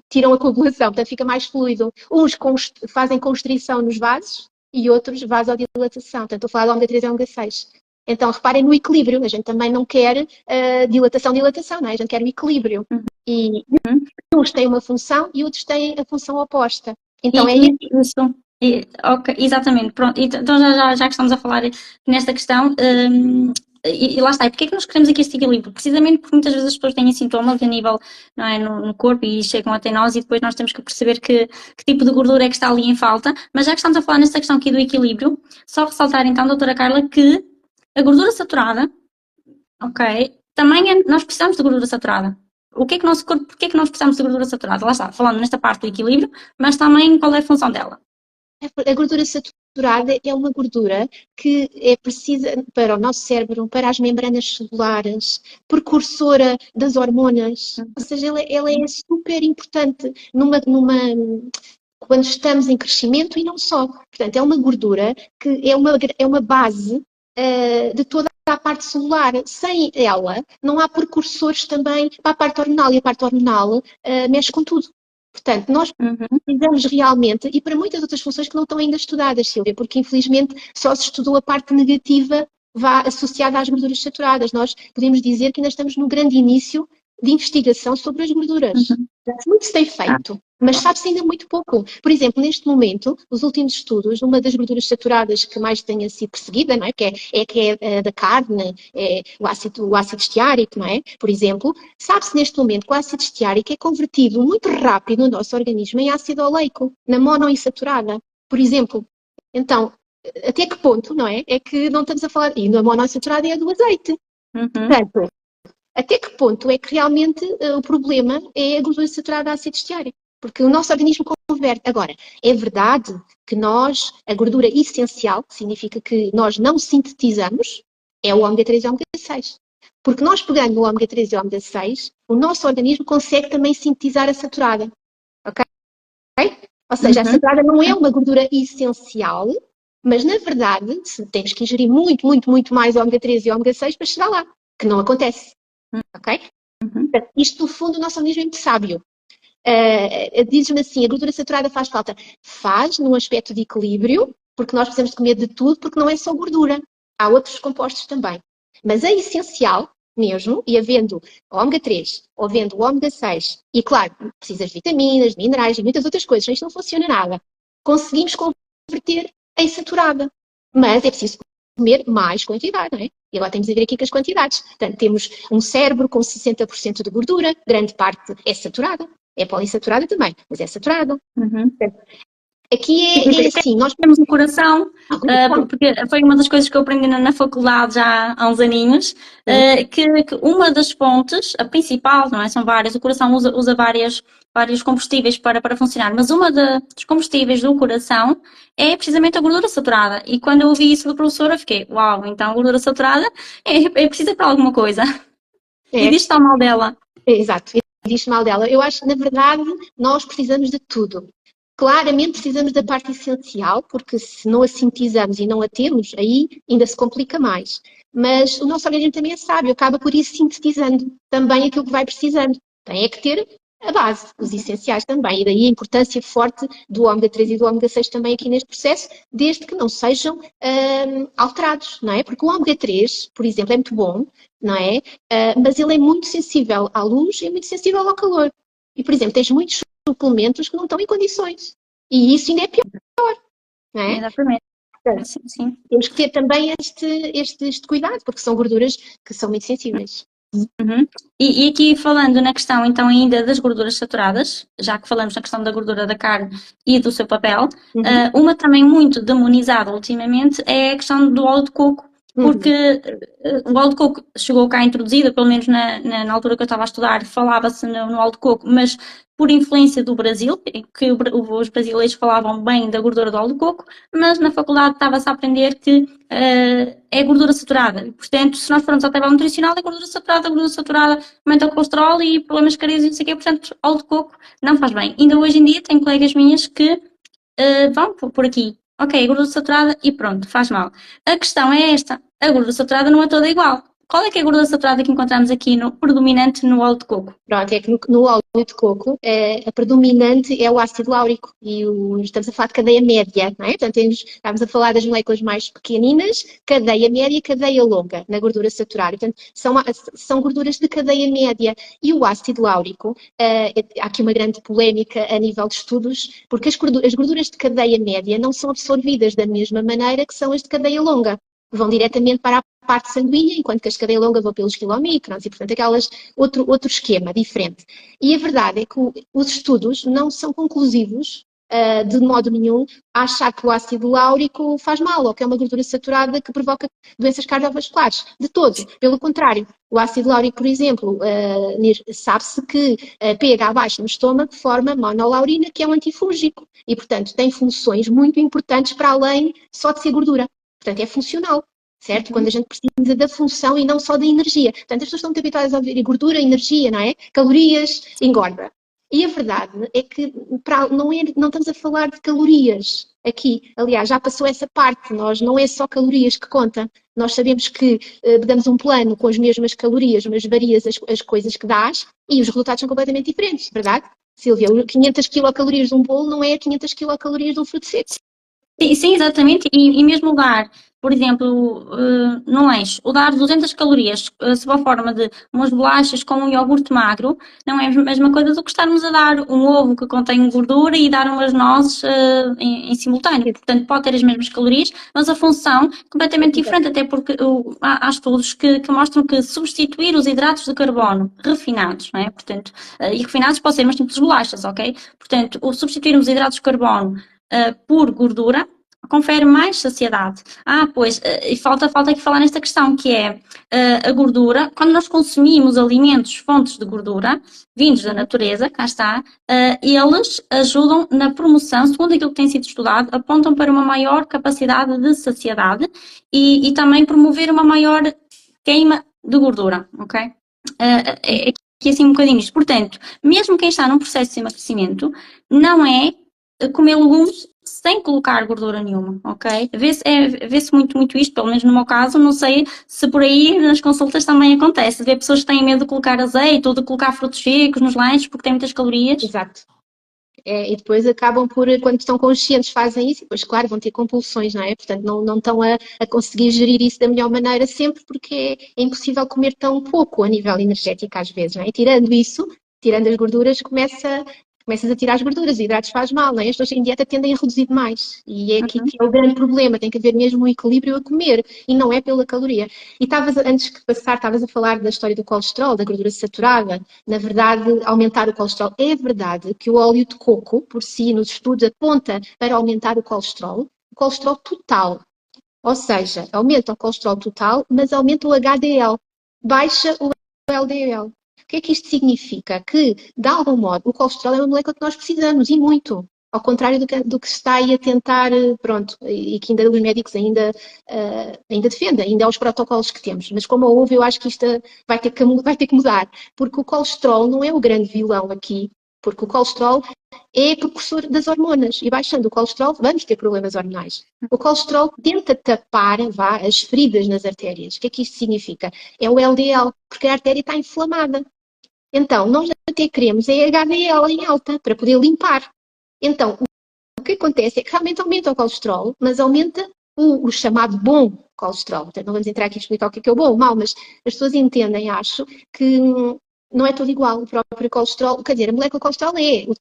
tiram a coagulação, portanto fica mais fluido. Uns fazem constrição nos vasos e outros vasodilatação. Portanto, estou a falar de ômega 3 e ômega 6. Então, reparem no equilíbrio. A gente também não quer dilatação, não é? A gente quer o equilíbrio. E uns têm uma função e outros têm a função oposta. Então, isso. Ok, exatamente. Pronto. Então, já que estamos a falar nesta questão, e lá está, e porquê é que nós queremos aqui este equilíbrio? Precisamente porque muitas vezes as pessoas têm sintomas a nível, não é, no corpo e chegam até nós e depois nós temos que perceber que tipo de gordura é que está ali em falta, mas já que estamos a falar nesta questão aqui do equilíbrio, só ressaltar então, doutora Carla, que a gordura saturada, ok, também nós precisamos de gordura saturada. Porquê é que nós precisamos de gordura saturada? Lá está, falando nesta parte do equilíbrio, mas também qual é a função dela? A gordura saturada é uma gordura que é precisa para o nosso cérebro, para as membranas celulares, precursora das hormonas. Ou seja, ela é super importante quando estamos em crescimento e não só. Portanto, é uma gordura que é uma base de toda a parte celular. Sem ela, não há precursores também para a parte hormonal, e a parte hormonal mexe com tudo. Portanto, nós precisamos realmente, e para muitas outras funções que não estão ainda estudadas, Sílvia, porque infelizmente só se estudou a parte negativa associada às gorduras saturadas. Nós podemos dizer que ainda estamos no grande início de investigação sobre as gorduras. Muito se tem feito, mas sabe-se ainda muito pouco. Por exemplo, neste momento, os últimos estudos, uma das gorduras saturadas que mais tenha sido perseguida, não é? Que é da carne, é o ácido esteárico, não é? Por exemplo, sabe-se neste momento que o ácido esteárico é convertido muito rápido no nosso organismo em ácido oleico, na monoinsaturada, por exemplo. Então, até que ponto, não é? É que não estamos a falar, e na monoinsaturada é a do azeite. Portanto, até que ponto é que realmente o problema é a gordura saturada a ácido esteárico? Porque o nosso organismo converte. Agora, é verdade que a gordura essencial, que significa que nós não sintetizamos, é o ômega 3 e o ômega 6. Porque nós pegando o ômega 3 e o ômega 6, o nosso organismo consegue também sintetizar a saturada. Ok? Ou seja, a saturada não é uma gordura essencial, mas na verdade temos que ingerir muito, muito, muito mais ômega 3 e ômega 6 para chegar lá, que não acontece. Ok? Portanto, isto, no fundo, o nosso organismo é muito sábio. Diz-me assim, a gordura saturada faz falta? Faz, num aspecto de equilíbrio, porque nós precisamos de comer de tudo, porque não é só gordura. Há outros compostos também. Mas é essencial mesmo, e havendo ômega 3, ou havendo ômega 6, e claro, precisas de vitaminas, de minerais e muitas outras coisas, isto não funciona nada. Conseguimos converter em saturada. Mas é preciso comer mais quantidade, não é? E agora temos a ver aqui com as quantidades. Portanto, temos um cérebro com 60% de gordura, grande parte é saturada. É polissaturada também, mas é saturada. Portanto, aqui é assim, nós temos um coração, porque foi uma das coisas que eu aprendi na faculdade já há uns aninhos, que uma das fontes, a principal, não é? São várias, o coração usa vários combustíveis para funcionar, mas uma dos combustíveis do coração é precisamente a gordura saturada. E quando eu ouvi isso do professor, eu fiquei, uau, então a gordura saturada é precisa para alguma coisa. E diz tão mal dela. Exato, diz mal dela. Eu acho que, na verdade, nós precisamos de tudo. Claramente precisamos da parte essencial, porque se não a sintetizamos e não a temos, aí ainda se complica mais. Mas o nosso organismo também é sábio, acaba por ir sintetizando também aquilo que vai precisando. Tem é que ter a base, os essenciais também. E daí a importância forte do ômega 3 e do ômega 6 também aqui neste processo, desde que não sejam alterados, não é? Porque o ômega 3, por exemplo, é muito bom, não é? Mas ele é muito sensível à luz e muito sensível ao calor. E, por exemplo, tens muitos suplementos que não estão em condições. E isso ainda é pior, não é? Exatamente. Sim, sim. Temos que ter também este cuidado, porque são gorduras que são muito sensíveis. E aqui falando na questão então ainda das gorduras saturadas, já que falamos na questão da gordura da carne e do seu papel, uma também muito demonizada ultimamente é a questão do óleo de coco, porque o óleo de coco chegou cá introduzido, pelo menos na altura que eu estava a estudar, falava-se no óleo de coco, mas por influência do Brasil, que os brasileiros falavam bem da gordura do óleo de coco, mas na faculdade estava-se a aprender que é gordura saturada. Portanto, se nós formos à tabela nutricional, é gordura saturada aumenta o colesterol e problemas cardíacos e não sei o quê, portanto, óleo de coco não faz bem. Ainda hoje em dia tem colegas minhas que vão por aqui. Ok, gordura saturada e pronto, faz mal. A questão é esta, a gordura saturada não é toda igual. Qual é que é a gordura saturada que encontramos aqui predominante no óleo de coco? Pronto, é que no óleo de coco a predominante é o ácido láurico e estamos a falar de cadeia média, não é? Portanto, estamos a falar das moléculas mais pequeninas, cadeia média e cadeia longa na gordura saturada. Portanto, são gorduras de cadeia média. E o ácido láurico, há aqui uma grande polémica a nível de estudos, porque as gorduras de cadeia média não são absorvidas da mesma maneira que são as de cadeia longa. Vão diretamente para a parte sanguínea, enquanto que as cadeia longa vão pelos quilomicrons e, portanto, outro esquema diferente. E a verdade é que os estudos não são conclusivos, de modo nenhum, a achar que o ácido láurico faz mal ou que é uma gordura saturada que provoca doenças cardiovasculares. De todo. Pelo contrário, o ácido láurico, por exemplo, sabe-se que pH baixo no estômago forma monolaurina, que é um antifúngico. E, portanto, tem funções muito importantes para além só de ser gordura. Portanto, é funcional, certo? Quando a gente precisa da função e não só da energia. Portanto, as pessoas estão muito habituadas a ouvir gordura, energia, não é? Calorias, engorda. E a verdade é que não estamos a falar de calorias aqui. Aliás, já passou essa parte. Não é só calorias que conta. Nós sabemos que damos um plano com as mesmas calorias, mas varias as coisas que dás e os resultados são completamente diferentes, verdade? Silvia, 500 quilocalorias de um bolo não é 500 quilocalorias de um fruto seco. Sim, exatamente. E mesmo dar, por exemplo, num lanche, o dar 200 calorias sob a forma de umas bolachas com um iogurte magro, não é a mesma coisa do que estarmos a dar um ovo que contém gordura e dar umas nozes em simultâneo. Portanto, pode ter as mesmas calorias, mas a função é completamente diferente, até porque há estudos que mostram que substituir os hidratos de carbono refinados, não é? Portanto, e refinados pode ser umas simples bolachas, ok? Portanto, substituirmos os hidratos de carbono por gordura, confere mais saciedade. Pois, e falta aqui falar nesta questão, que é a gordura, quando nós consumimos alimentos, fontes de gordura, vindos da natureza, cá está, eles ajudam na promoção, segundo aquilo que tem sido estudado, apontam para uma maior capacidade de saciedade e também promover uma maior queima de gordura, ok? É aqui assim um bocadinho isto. Portanto, mesmo quem está num processo de emagrecimento, não é comer legumes sem colocar gordura nenhuma, ok? Vê-se muito isto, pelo menos no meu caso, não sei se por aí nas consultas também acontece, ver pessoas que têm medo de colocar azeite ou de colocar frutos secos nos lanches porque tem muitas calorias. Exato. E depois acabam por, quando estão conscientes, fazem isso, e depois, claro, vão ter compulsões, não é? Portanto, não estão a conseguir gerir isso da melhor maneira sempre, porque é impossível comer tão pouco a nível energético às vezes, não é? E tirando isso, tirando as gorduras, começas a tirar as gorduras, os hidratos faz mal, não é? As pessoas em dieta tendem a reduzir demais. E é aqui que é o grande problema, tem que haver mesmo um equilíbrio a comer, e não é pela caloria. E antes de passar, estavas a falar da história do colesterol, da gordura saturada. Na verdade, aumentar o colesterol. É verdade que o óleo de coco, por si, nos estudos, aponta para aumentar o colesterol total. Ou seja, aumenta o colesterol total, mas aumenta o HDL, baixa o LDL. O que é que isto significa? Que, de algum modo, o colesterol é uma molécula que nós precisamos, e muito. Ao contrário do que se está aí a tentar, pronto, e que ainda os médicos ainda defendem, ainda é os protocolos que temos. Mas como houve, eu acho que isto vai ter que mudar, porque o colesterol não é o grande vilão aqui, porque o colesterol é precursor das hormonas, e baixando o colesterol vamos ter problemas hormonais. O colesterol tenta tapar as feridas nas artérias. O que é que isto significa? É o LDL, porque a artéria está inflamada. Então, nós até queremos é HDL em alta, para poder limpar. Então, o que acontece é que realmente aumenta o colesterol, mas aumenta o chamado bom colesterol. Portanto, não vamos entrar aqui a explicar o que é o bom ou o mau, mas as pessoas entendem, acho, que não é tudo igual. O próprio colesterol, quer dizer, a molécula colesterol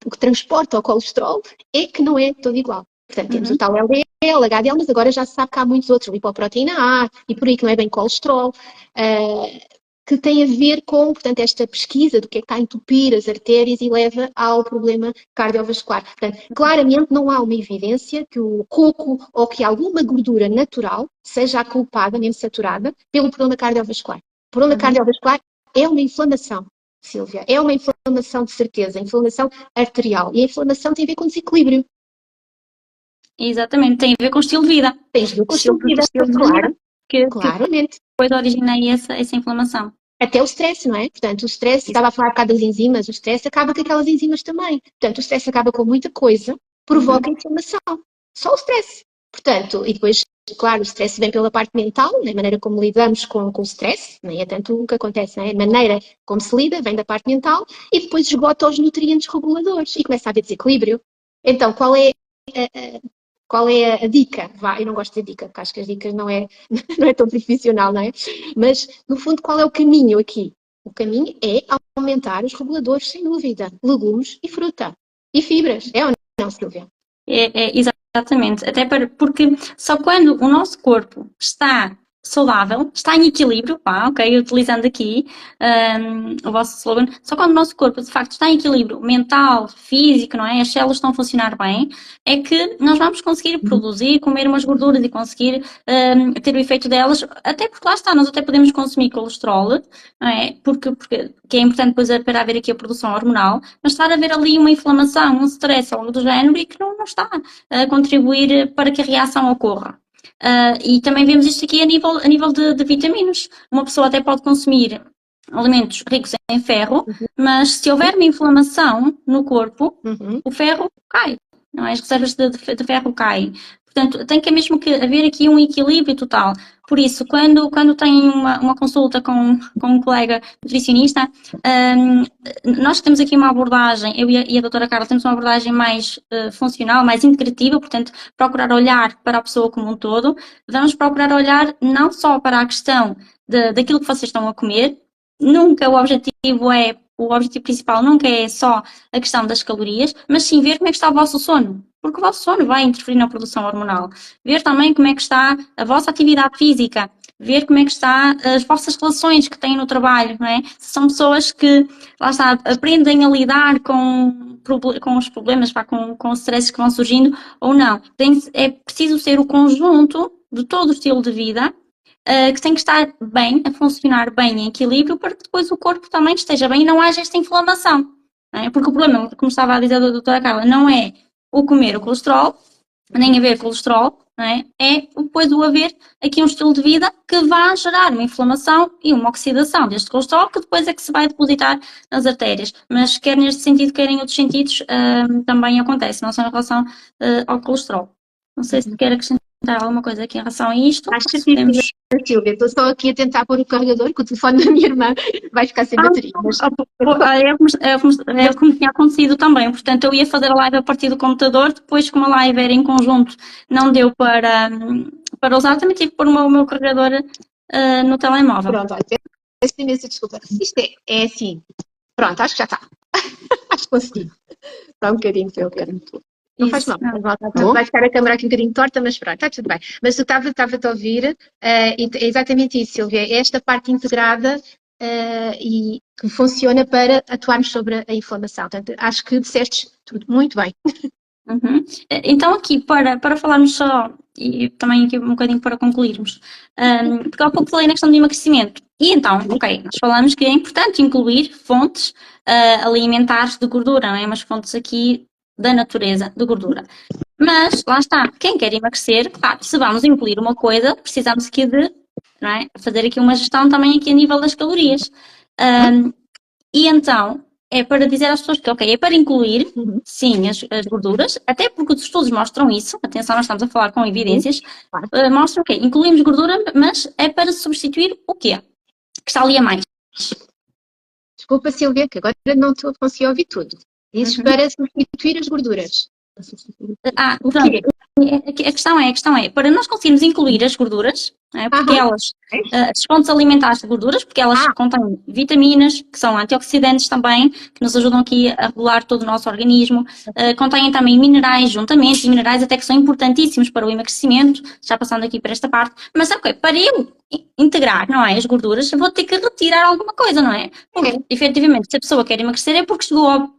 o que transporta o colesterol é que não é tudo igual. Portanto, temos o tal LDL, HDL, mas agora já se sabe que há muitos outros, lipoproteína A, e por aí que não é bem colesterol, que tem a ver com, portanto, esta pesquisa do que é que está a entupir as artérias e leva ao problema cardiovascular. Portanto, claramente não há uma evidência que o coco ou que alguma gordura natural seja a culpada, mesmo saturada, pelo problema cardiovascular. O problema cardiovascular é uma inflamação, Sílvia, é uma inflamação de certeza, inflamação arterial. E a inflamação tem a ver com desequilíbrio. Exatamente, tem a ver com o estilo de vida. Tem a ver com o estilo de vida, claro. Claramente. Depois origina aí essa inflamação. Até o stress, não é? Portanto, o stress, estava a falar por causa das enzimas, o stress acaba com aquelas enzimas também. Portanto, o stress acaba com muita coisa, provoca inflamação. Só o stress. Portanto, e depois, claro, o stress vem pela parte mental, na maneira como lidamos com o stress, nem é tanto o que acontece, não é? A maneira como se lida vem da parte mental e depois esgota os nutrientes reguladores e começa a haver desequilíbrio. Então, qual é a dica? Eu não gosto de dizer dica, porque acho que as dicas não é tão profissional, não é? Mas, no fundo, qual é o caminho aqui? O caminho é aumentar os reguladores, sem dúvida. Legumes e fruta. E fibras. É ou não, Silvia? Exatamente. Até porque só quando o nosso corpo está saudável, está em equilíbrio, ok? Utilizando aqui o vosso slogan, só quando o nosso corpo de facto está em equilíbrio mental, físico, não é? As células estão a funcionar bem, é que nós vamos conseguir produzir, comer umas gorduras e conseguir ter o efeito delas, até porque lá está, nós até podemos consumir colesterol, não é? Porque que é importante depois para haver aqui a produção hormonal, mas estar a haver ali uma inflamação, um stress, algo do género, e que não está a contribuir para que a reação ocorra. E também vemos isto aqui a nível de vitaminas. Uma pessoa até pode consumir alimentos ricos em ferro, mas se houver uma inflamação no corpo, o ferro cai, não é? As reservas de ferro caem. Portanto, tem que mesmo que haver aqui um equilíbrio total. Por isso, quando tem uma consulta com um colega nutricionista, nós temos aqui uma abordagem, eu e a doutora Carla temos uma abordagem mais funcional, mais integrativa, portanto, procurar olhar para a pessoa como um todo. Vamos procurar olhar não só para a questão daquilo que vocês estão a comer, nunca o objetivo principal nunca é só a questão das calorias, mas sim ver como é que está o vosso sono, porque o vosso sono vai interferir na produção hormonal. Ver também como é que está a vossa atividade física, ver como é que está as vossas relações que têm no trabalho, não é? Se são pessoas que, lá está, aprendem a lidar com os problemas, com os stresses que vão surgindo ou não. É preciso ser o conjunto de todo o estilo de vida que tem que estar bem, a funcionar bem em equilíbrio para que depois o corpo também esteja bem e não haja esta inflamação. Não é? Porque o problema, como estava a dizer a doutora Carla, não é o comer o colesterol, nem haver colesterol, não é? É depois o haver aqui um estilo de vida que vai gerar uma inflamação e uma oxidação deste colesterol que depois é que se vai depositar nas artérias. Mas quer neste sentido, quer em outros sentidos, também acontece, não só em relação ao colesterol. Não sei se quer acrescentar alguma coisa aqui em relação a isto. Acho que sim, Silvia. Estou só aqui a tentar pôr o carregador, que o telefone da minha irmã vai ficar sem bateria. Mas... É como tinha acontecido também. Portanto, eu ia fazer a live a partir do computador, depois, como a live era em conjunto, não deu para usar, também tive que pôr o meu carregador no telemóvel. Pronto, olha, peço imensa desculpa. Isto é assim. Pronto, acho que já está. Acho que consegui. Está um bocadinho para eu ver. Não faz mal. Vai ficar a câmera aqui um bocadinho torta, mas pronto, está tudo bem. Mas eu estava-te a ouvir, é exatamente isso, Silvia. É esta parte integrada e que funciona para atuarmos sobre a inflamação. Portanto, acho que disseste tudo muito bem. Uhum. Então, aqui, para falarmos só, e também aqui um bocadinho para concluirmos, porque há pouco falei na questão do emagrecimento. E então, ok, nós falamos que é importante incluir fontes alimentares de gordura, não é? Mas fontes aqui da natureza de gordura. Mas, lá está, quem quer emagrecer, claro, se vamos incluir uma coisa, precisamos aqui de, não é? Fazer aqui uma gestão também aqui a nível das calorias. E então, é para dizer às pessoas que, ok, é para incluir, sim, as gorduras, até porque os estudos mostram isso, atenção, nós estamos a falar com evidências, mostram que incluímos gordura, mas é para substituir o quê? Que está ali a mais. Desculpa, Silvia, que agora não estou a conseguir ouvir tudo. Dizes para substituir as gorduras. Pronto. A questão é, para nós conseguirmos incluir as gorduras, porque elas, as fontes alimentares de gorduras, porque elas contêm vitaminas, que são antioxidantes também, que nos ajudam aqui a regular todo o nosso organismo, contêm também minerais juntamente, e minerais até que são importantíssimos para o emagrecimento, já passando aqui para esta parte, mas ok, para eu integrar, não é, as gorduras, eu vou ter que retirar alguma coisa, não é? Porque, efetivamente, se a pessoa quer emagrecer é porque chegou ao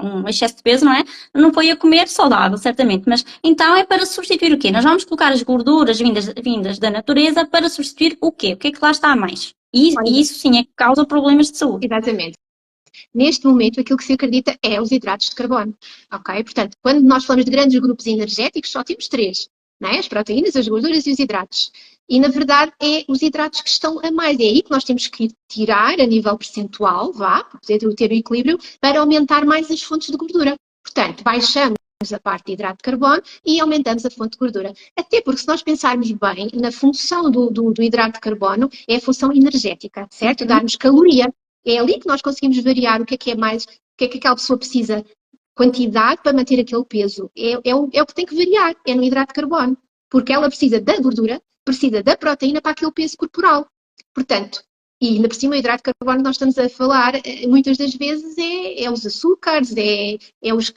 um excesso de peso, não é? Não foi a comer saudável, certamente, mas então é para substituir o quê? Nós vamos colocar as gorduras vindas da natureza para substituir o quê? O que é que lá está a mais? E isso sim é que causa problemas de saúde. Exatamente. Neste momento, aquilo que se acredita é os hidratos de carbono, ok? Portanto, quando nós falamos de grandes grupos energéticos, só temos três, não é? As proteínas, as gorduras e os hidratos. E, na verdade, é os hidratos que estão a mais. É aí que nós temos que tirar a nível percentual, para poder ter o equilíbrio, para aumentar mais as fontes de gordura. Portanto, baixamos a parte de hidrato de carbono e aumentamos a fonte de gordura. Até porque, se nós pensarmos bem, na função do hidrato de carbono, é a função energética, certo? Dar-nos caloria. É ali que nós conseguimos variar o que é mais, o que é que aquela pessoa precisa, quantidade para manter aquele peso. É o que tem que variar, é no hidrato de carbono. Porque ela precisa da gordura, precisa da proteína para aquele peso corporal. Portanto, e ainda por cima o hidrato de carbono que nós estamos a falar, muitas das vezes é os açúcares, é os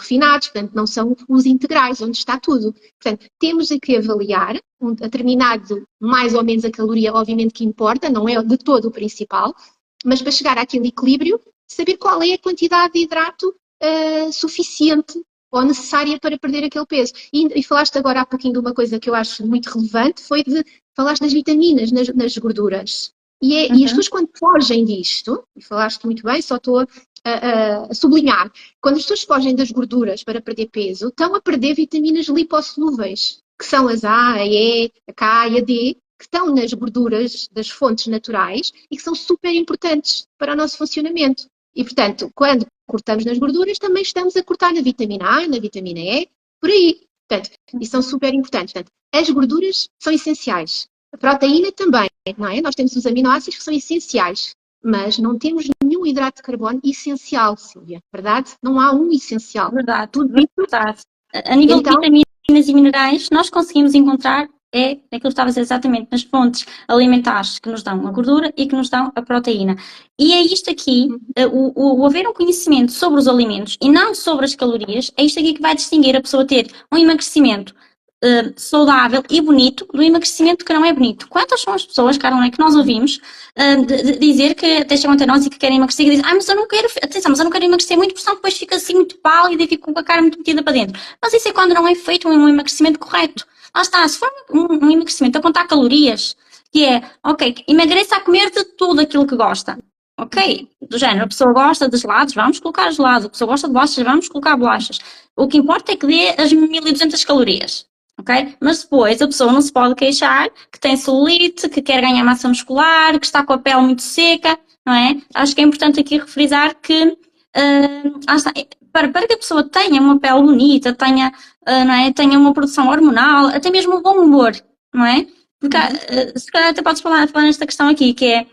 refinados, portanto não são os integrais, onde está tudo. Portanto, temos que avaliar um determinado, mais ou menos a caloria, obviamente que importa, não é de todo o principal, mas para chegar àquele equilíbrio, saber qual é a quantidade de hidrato suficiente ou necessária para perder aquele peso. E falaste agora há pouquinho de uma coisa que eu acho muito relevante, foi falaste das vitaminas nas gorduras. E as pessoas quando fogem disto, e falaste muito bem, só estou a sublinhar, quando as pessoas fogem das gorduras para perder peso, estão a perder vitaminas lipossolúveis, que são as A, a E, a K e a D, que estão nas gorduras das fontes naturais e que são super importantes para o nosso funcionamento. E, portanto, quando cortamos nas gorduras, também estamos a cortar na vitamina A, na vitamina E, por aí. Portanto, e são super importantes. Portanto, as gorduras são essenciais. A proteína também, não é? Nós temos os aminoácidos que são essenciais, mas não temos nenhum hidrato de carbono essencial, Silvia. Verdade? Não há um essencial. Verdade, verdade. A nível de vitaminas e minerais, nós conseguimos encontrar aquilo que estava a dizer exatamente, nas fontes alimentares que nos dão a gordura e que nos dão a proteína. E é isto aqui, o haver um conhecimento sobre os alimentos e não sobre as calorias, é isto aqui que vai distinguir a pessoa ter um emagrecimento saudável e bonito do emagrecimento que não é bonito. Quantas são as pessoas, Carolina, que nós ouvimos de dizer que até chegam até nós e que querem emagrecer e dizem, mas eu não quero, atenção, mas eu não quero emagrecer muito, porque senão depois fica assim muito pálido e fico com a cara muito metida para dentro. Mas isso é quando não é feito um emagrecimento correto. Lá está, se for um emagrecimento a contar calorias, que é, ok, emagreça a comer de tudo aquilo que gosta. Ok, do género, a pessoa gosta de gelados, vamos colocar gelados, a pessoa gosta de bolachas, vamos colocar bolachas. O que importa é que dê as 1200 calorias, ok? Mas depois a pessoa não se pode queixar que tem celulite, que quer ganhar massa muscular, que está com a pele muito seca, não é? Acho que é importante aqui refrisar que para que a pessoa tenha uma pele bonita, tenha, não é? Tenha uma produção hormonal, até mesmo um bom humor, não é? Porque se calhar até podes falar nesta questão aqui, que é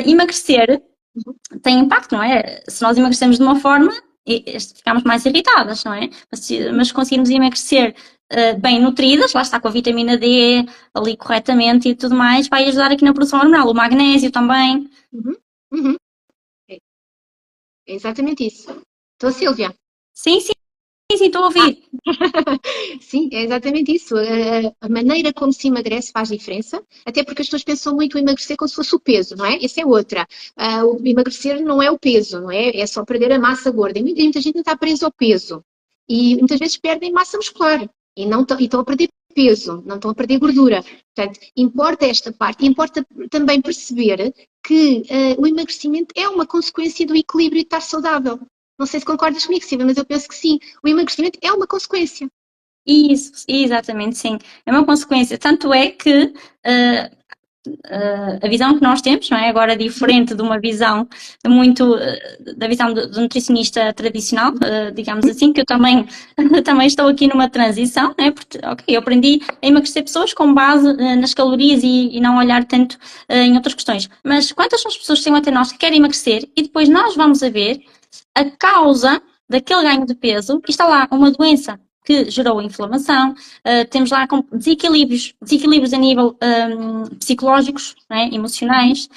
emagrecer tem impacto, não é? Se nós emagrecemos de uma forma, ficamos mais irritadas, não é? Mas se conseguirmos emagrecer bem nutridas, lá está com a vitamina D ali corretamente e tudo mais, vai ajudar aqui na produção hormonal. O magnésio também. Uhum. Uhum. É exatamente isso. Estou, Silvia. Sim, estou a ouvir. Sim, é exatamente isso. A maneira como se emagrece faz diferença, até porque as pessoas pensam muito em emagrecer como se fosse o peso, não é? Essa é outra. O emagrecer não é o peso, não é? É só perder a massa gorda. E muita gente está presa ao peso. E muitas vezes perdem massa muscular. E estão a perder peso, não estão a perder gordura. Portanto, importa esta parte. E importa também perceber que o emagrecimento é uma consequência do equilíbrio e de estar saudável. Não sei se concordas comigo, Silvia, mas eu penso que sim. O emagrecimento é uma consequência. Isso, exatamente, sim. É uma consequência. Tanto é que a visão que nós temos, não é? Agora diferente de uma visão muito da visão do nutricionista tradicional, digamos assim, que eu também, também estou aqui numa transição, né? Porque, ok, eu aprendi a emagrecer pessoas com base nas calorias e não olhar tanto em outras questões. Mas quantas são as pessoas que chegam até nós que querem emagrecer e depois nós vamos a ver a causa daquele ganho de peso e está lá uma doença que gerou inflamação, temos lá desequilíbrios a nível psicológicos, né, emocionais,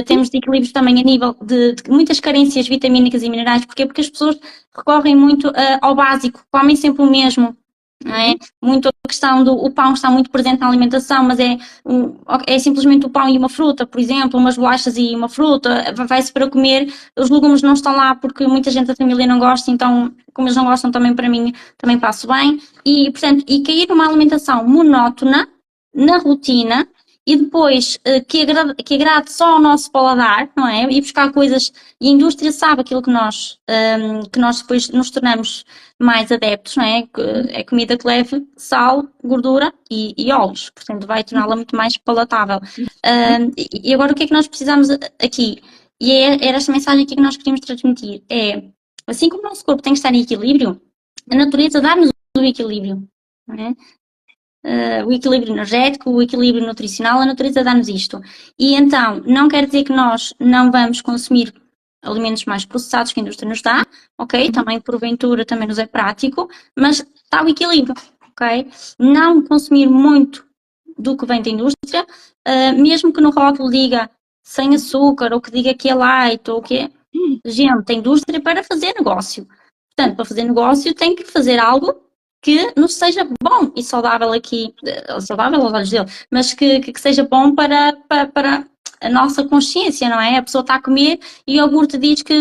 temos desequilíbrios também a nível de muitas carências vitamínicas e minerais, porque as pessoas recorrem muito ao básico, comem sempre o mesmo, não é? Muito a questão do o pão está muito presente na alimentação, mas é simplesmente o pão e uma fruta, por exemplo, umas bolachas e uma fruta, vai-se para comer, os legumes não estão lá porque muita gente da família não gosta, então como eles não gostam também para mim, também passo bem, e portanto, e cair numa alimentação monótona, na rotina, e depois que agrade só ao nosso paladar, não é? E buscar coisas, e a indústria sabe aquilo que nós depois nos tornamos mais adeptos, não é? É comida que leve sal, gordura e óleos, portanto vai torná-la muito mais palatável. E agora o que é que nós precisamos aqui? E era esta mensagem aqui que nós queríamos transmitir, assim como o nosso corpo tem que estar em equilíbrio, a natureza dá-nos o equilíbrio, não é? O equilíbrio energético, o equilíbrio nutricional, a natureza dá-nos isto. E então, não quer dizer que nós não vamos consumir alimentos mais processados que a indústria nos dá, ok? Também, porventura, também nos é prático, mas está o equilíbrio, ok? Não consumir muito do que vem da indústria, mesmo que no rótulo diga sem açúcar, ou que diga que é light, ou que é... Gente, a indústria para fazer negócio. Portanto, para fazer negócio tem que fazer algo que nos seja bom e saudável aqui, saudável aos olhos dele, mas que seja bom para a nossa consciência, não é? A pessoa está a comer e o iogurte diz que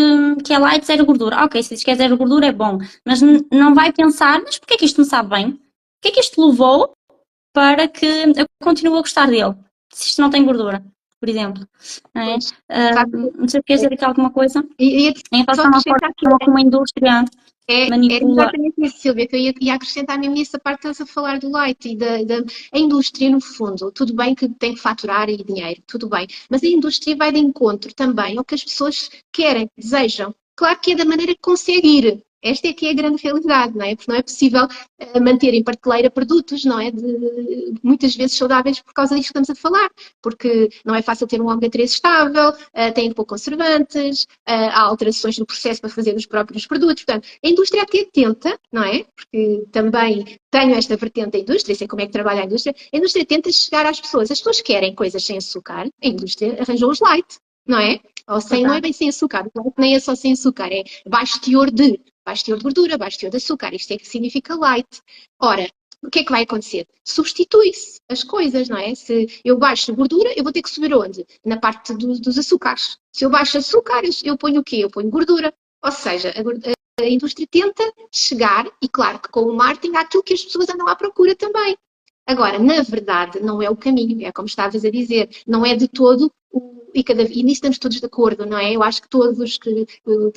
é light, zero gordura. Ok, se diz que é zero gordura é bom, mas não vai pensar, mas porquê é que isto me sabe bem? Porquê é que isto levou para que eu continue a gostar dele? Se isto não tem gordura, por exemplo. Não é? Não sei se queres dizer aqui alguma coisa em relação à forma como a indústria manipula. É exatamente isso, Silvia, que eu ia acrescentar mesmo nessa parte que estás a falar do leite e da indústria, no fundo. Tudo bem que tem que faturar e dinheiro, tudo bem, mas a indústria vai de encontro também ao que as pessoas querem, desejam. Claro que é da maneira que consegue ir. Esta é que é a grande realidade, não é? Porque não é possível manter em prateleira produtos, não é? Muitas vezes saudáveis por causa disto que estamos a falar, porque não é fácil ter um ômega 3 estável, tem pouco conservantes, há alterações no processo para fazer os próprios produtos. Portanto, a indústria até tenta, não é? Porque também tenho esta vertente da indústria, sei como é que trabalha a indústria tenta chegar às pessoas. As pessoas querem coisas sem açúcar, a indústria arranjou os light, não é? Ou sem, não é bem sem açúcar, nem é só sem açúcar, é baixo teor de gordura, baixo teor de açúcar, isto é que significa light. Ora, o que é que vai acontecer? Substitui-se as coisas, não é? Se eu baixo gordura, eu vou ter que subir onde? Na parte dos açúcares. Se eu baixo açúcares, eu ponho o quê? Eu ponho gordura. Ou seja, a indústria tenta chegar, e claro que com o marketing há aquilo que as pessoas andam à procura também. Agora, na verdade, não é o caminho, é como estavas a dizer, não é de todo e nisso estamos todos de acordo, não é? Eu acho que todos que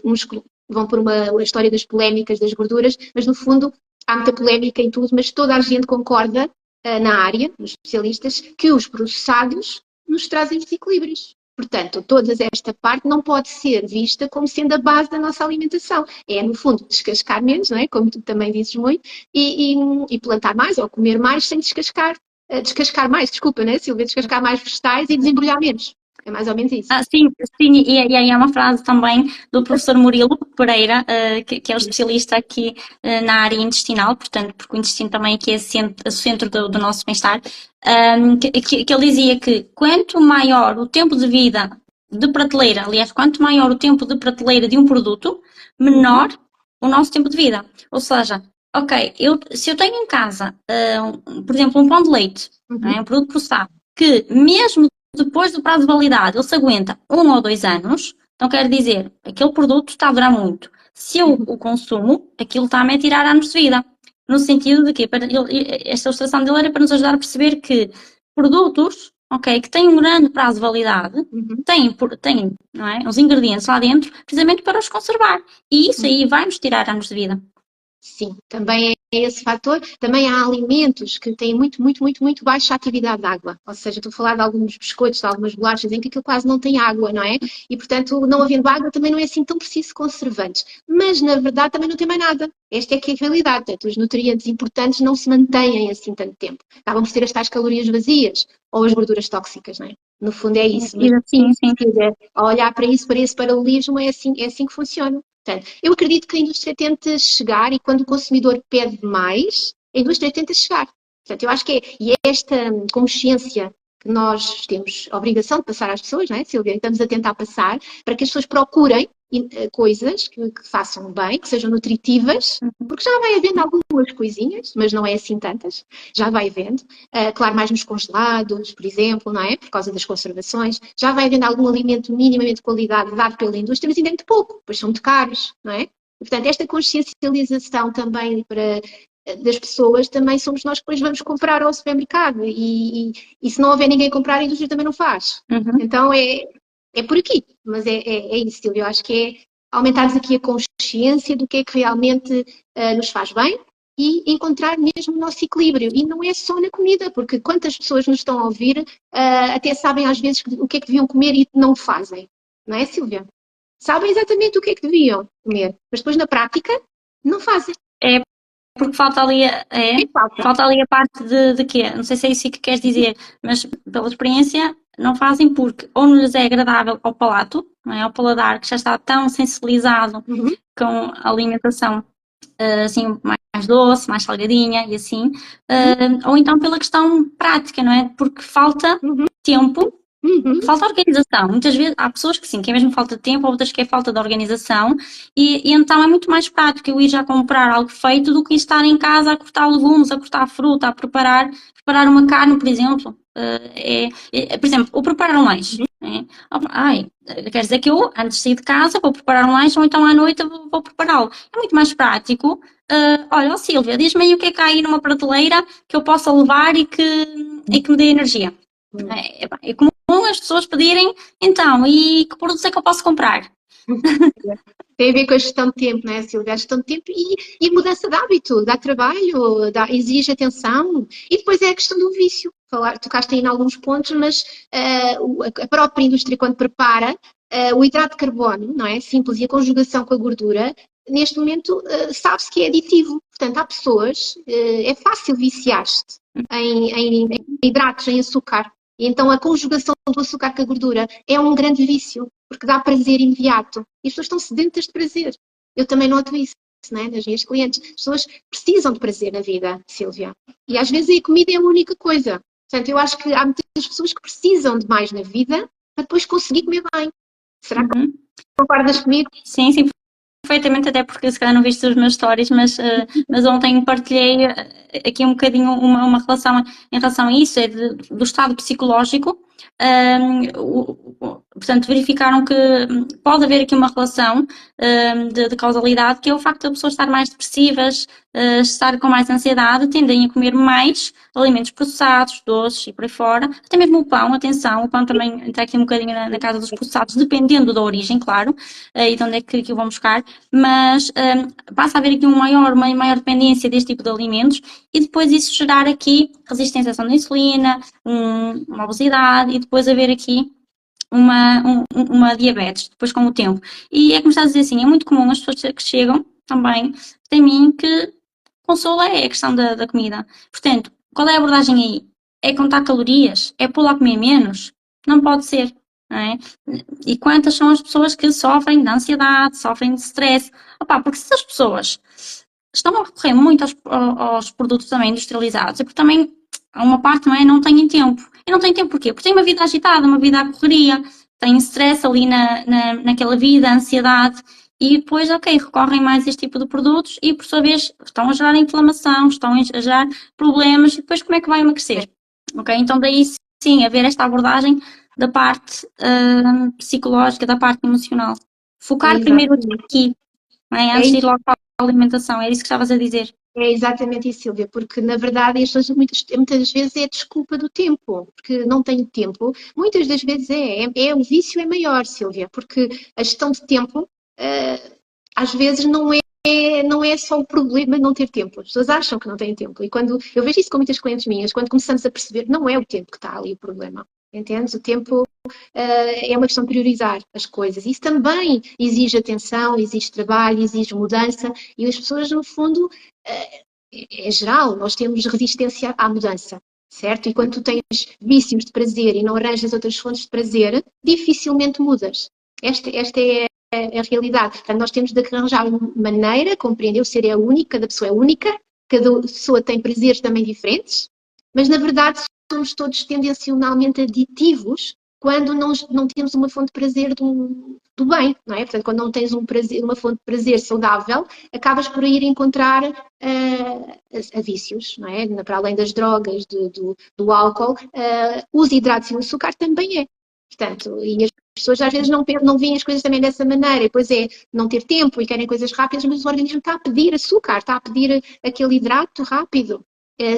uns vão por uma história das polémicas das gorduras, mas no fundo há muita polémica em tudo, mas toda a gente concorda na área, os especialistas, que os processados nos trazem desequilíbrios. Portanto, toda esta parte não pode ser vista como sendo a base da nossa alimentação. É, no fundo, descascar menos, não é? Como tu também dizes muito, e plantar mais ou comer mais sem descascar. Descascar mais, desculpa, né, Silvia? Descascar mais vegetais e desembrulhar menos. É mais ou menos isso. Sim, sim, e aí há uma frase também do professor Murilo Pereira, que é o especialista aqui na área intestinal, portanto, porque o intestino também aqui é o centro do nosso bem-estar, que ele dizia que quanto maior o tempo de vida de prateleira, aliás, quanto maior o tempo de prateleira de um produto, menor o nosso tempo de vida. Ou seja, ok, se eu tenho em casa, por exemplo, um pão de leite, não é? Um produto processado, que mesmo depois do prazo de validade ele se aguenta 1 ou 2 anos, então quer dizer, aquele produto está a durar muito. Se eu o consumo, aquilo está-me a tirar anos de vida. No sentido de que esta ilustração dele era para nos ajudar a perceber que produtos, ok, que têm um grande prazo de validade, têm não é, os ingredientes lá dentro, precisamente para os conservar. E isso aí vai-nos tirar anos de vida. Sim, também é esse fator. Também há alimentos que têm muito baixa atividade de água. Ou seja, estou a falar de alguns biscoitos, de algumas bolachas em que aquilo quase não tem água, não é? E, portanto, não havendo água também não é assim tão preciso conservantes. Mas, na verdade, também não tem mais nada. Esta é que é a realidade. Portanto, os nutrientes importantes não se mantêm assim tanto tempo. Acabam por ser as tais calorias vazias ou as gorduras tóxicas, não é? No fundo é isso. Mas, sim. a olhar para isso, para esse paralelismo, é assim que funciona. Portanto, eu acredito que a indústria tenta chegar e quando o consumidor pede mais, a indústria tenta chegar. Portanto, eu acho que é esta consciência que nós temos a obrigação de passar às pessoas, não é, Silvia? Estamos a tentar passar para que as pessoas procurem coisas que façam bem, que sejam nutritivas, porque já vai havendo algumas coisinhas, mas não é assim tantas, já vai havendo. Claro, mais nos congelados, por exemplo, não é? Por causa das conservações, já vai havendo algum alimento minimamente de qualidade dado pela indústria, mas ainda é muito pouco, pois são muito caros, não é? E, portanto, esta consciencialização também das pessoas, também somos nós que depois vamos comprar ao supermercado e se não houver ninguém a comprar, a indústria também não faz. Então é por aqui, mas é isso, Silvia. Eu acho que é aumentarmos aqui a consciência do que é que realmente nos faz bem e encontrar mesmo o nosso equilíbrio. E não é só na comida, porque quantas pessoas nos estão a ouvir até sabem às vezes o que é que deviam comer e não o fazem. Não é, Silvia? Sabem exatamente o que é que deviam comer, mas depois na prática não fazem. É porque falta ali, falta ali a parte de quê? Não sei se é isso que queres dizer, mas pela experiência não fazem porque ou não lhes é agradável ao palato, não é? Ao paladar, que já está tão sensibilizado com a alimentação assim mais doce, mais salgadinha e assim, ou então pela questão prática, não é? Porque falta tempo. Falta organização. Muitas vezes há pessoas que sim, que é mesmo falta de tempo, outras que é falta de organização, e então é muito mais prático eu ir já comprar algo feito do que estar em casa a cortar legumes, a cortar fruta, a preparar uma carne, por exemplo. Por exemplo, ou preparar um lanche. Quer dizer que eu, antes de sair de casa, vou preparar um lanche ou então à noite vou prepará-lo. É muito mais prático. Olha, Silvia, diz-me aí o que é que há aí numa prateleira que eu possa levar e que me dê energia. É comum as pessoas pedirem, então, e que produtos é que eu posso comprar? Tem a ver com a gestão de tempo, não é, Silvia? A gestão de tempo e mudança de hábito, dá trabalho, exige atenção. E depois é a questão do vício. Tocaste aí em alguns pontos, mas a própria indústria, quando prepara o hidrato de carbono, não é? Simples, e a conjugação com a gordura, neste momento sabe-se que é aditivo. Portanto, há pessoas, é fácil viciar-se em hidratos, em açúcar. E então a conjugação do açúcar com a gordura é um grande vício, porque dá prazer imediato. E as pessoas estão sedentas de prazer. Eu também noto isso, né, nas minhas clientes. As pessoas precisam de prazer na vida, Silvia. E às vezes a comida é a única coisa. Portanto, eu acho que há muitas pessoas que precisam de mais na vida para depois conseguir comer bem. Será que concordas comigo? Sim, perfeitamente, até porque se calhar não viste os meus stories, mas ontem partilhei aqui um bocadinho uma relação em relação a isso, do estado psicológico. portanto, verificaram que pode haver aqui uma relação de causalidade, que é o facto de a pessoa estar mais depressivas, estar com mais ansiedade, tendem a comer mais alimentos processados, doces e por aí fora. Até mesmo o pão, atenção, o pão também entra aqui um bocadinho na casa dos processados, dependendo da origem, claro, e de onde é que o vão buscar, mas passa a haver aqui uma maior dependência deste tipo de alimentos e depois isso gerar aqui resistência à ação da insulina, uma obesidade e depois haver aqui uma diabetes, depois com o tempo. E é como está a dizer assim, é muito comum as pessoas que chegam também, tem mim que consola é a questão da comida. Portanto, qual é a abordagem aí? É contar calorias? É pular a comer menos? Não pode ser, não é? E quantas são as pessoas que sofrem de ansiedade, sofrem de stress? Opá, porque se as pessoas estão a recorrer muito aos produtos também industrializados, é porque também uma parte, não é? Não têm tempo. E não têm tempo porquê? Porque têm uma vida agitada, uma vida à correria, têm stress ali naquela vida, ansiedade, e depois, ok, recorrem mais a este tipo de produtos e, por sua vez, estão a gerar inflamação, estão a gerar problemas, e depois como é que vai emagrecer? Ok? Então daí sim, haver esta abordagem da parte psicológica, da parte emocional. Focar primeiro aqui, não é? Antes de ir logo para a alimentação, é isso que estavas a dizer. É exatamente isso, Silvia, porque na verdade as pessoas muitas vezes é desculpa do tempo, porque não tenho tempo. Muitas das vezes o vício é maior, Silvia, porque a gestão de tempo às vezes não é só o problema não ter tempo. As pessoas acham que não têm tempo. E quando eu vejo isso com muitas clientes minhas, quando começamos a perceber, não é o tempo que está ali o problema. Entendes? O tempo é uma questão de priorizar as coisas. Isso também exige atenção, exige trabalho, exige mudança. E as pessoas, no fundo, é geral, nós temos resistência à mudança, certo? E quando tu tens vícios de prazer e não arranjas outras fontes de prazer, dificilmente mudas. Esta é a realidade. Portanto, nós temos de arranjar uma maneira, compreender, o ser é único, cada pessoa é única, cada pessoa tem prazeres também diferentes, mas na verdade somos todos tendencionalmente aditivos quando não temos uma fonte de prazer do bem, não é? Portanto, quando não tens uma fonte de prazer saudável, acabas por ir encontrar a vícios, não é? Para além das drogas, do álcool, os hidratos e o açúcar também é. Portanto, e as pessoas às vezes não veem as coisas também dessa maneira, e depois é não ter tempo e querem coisas rápidas, mas o organismo está a pedir açúcar, está a pedir aquele hidrato rápido.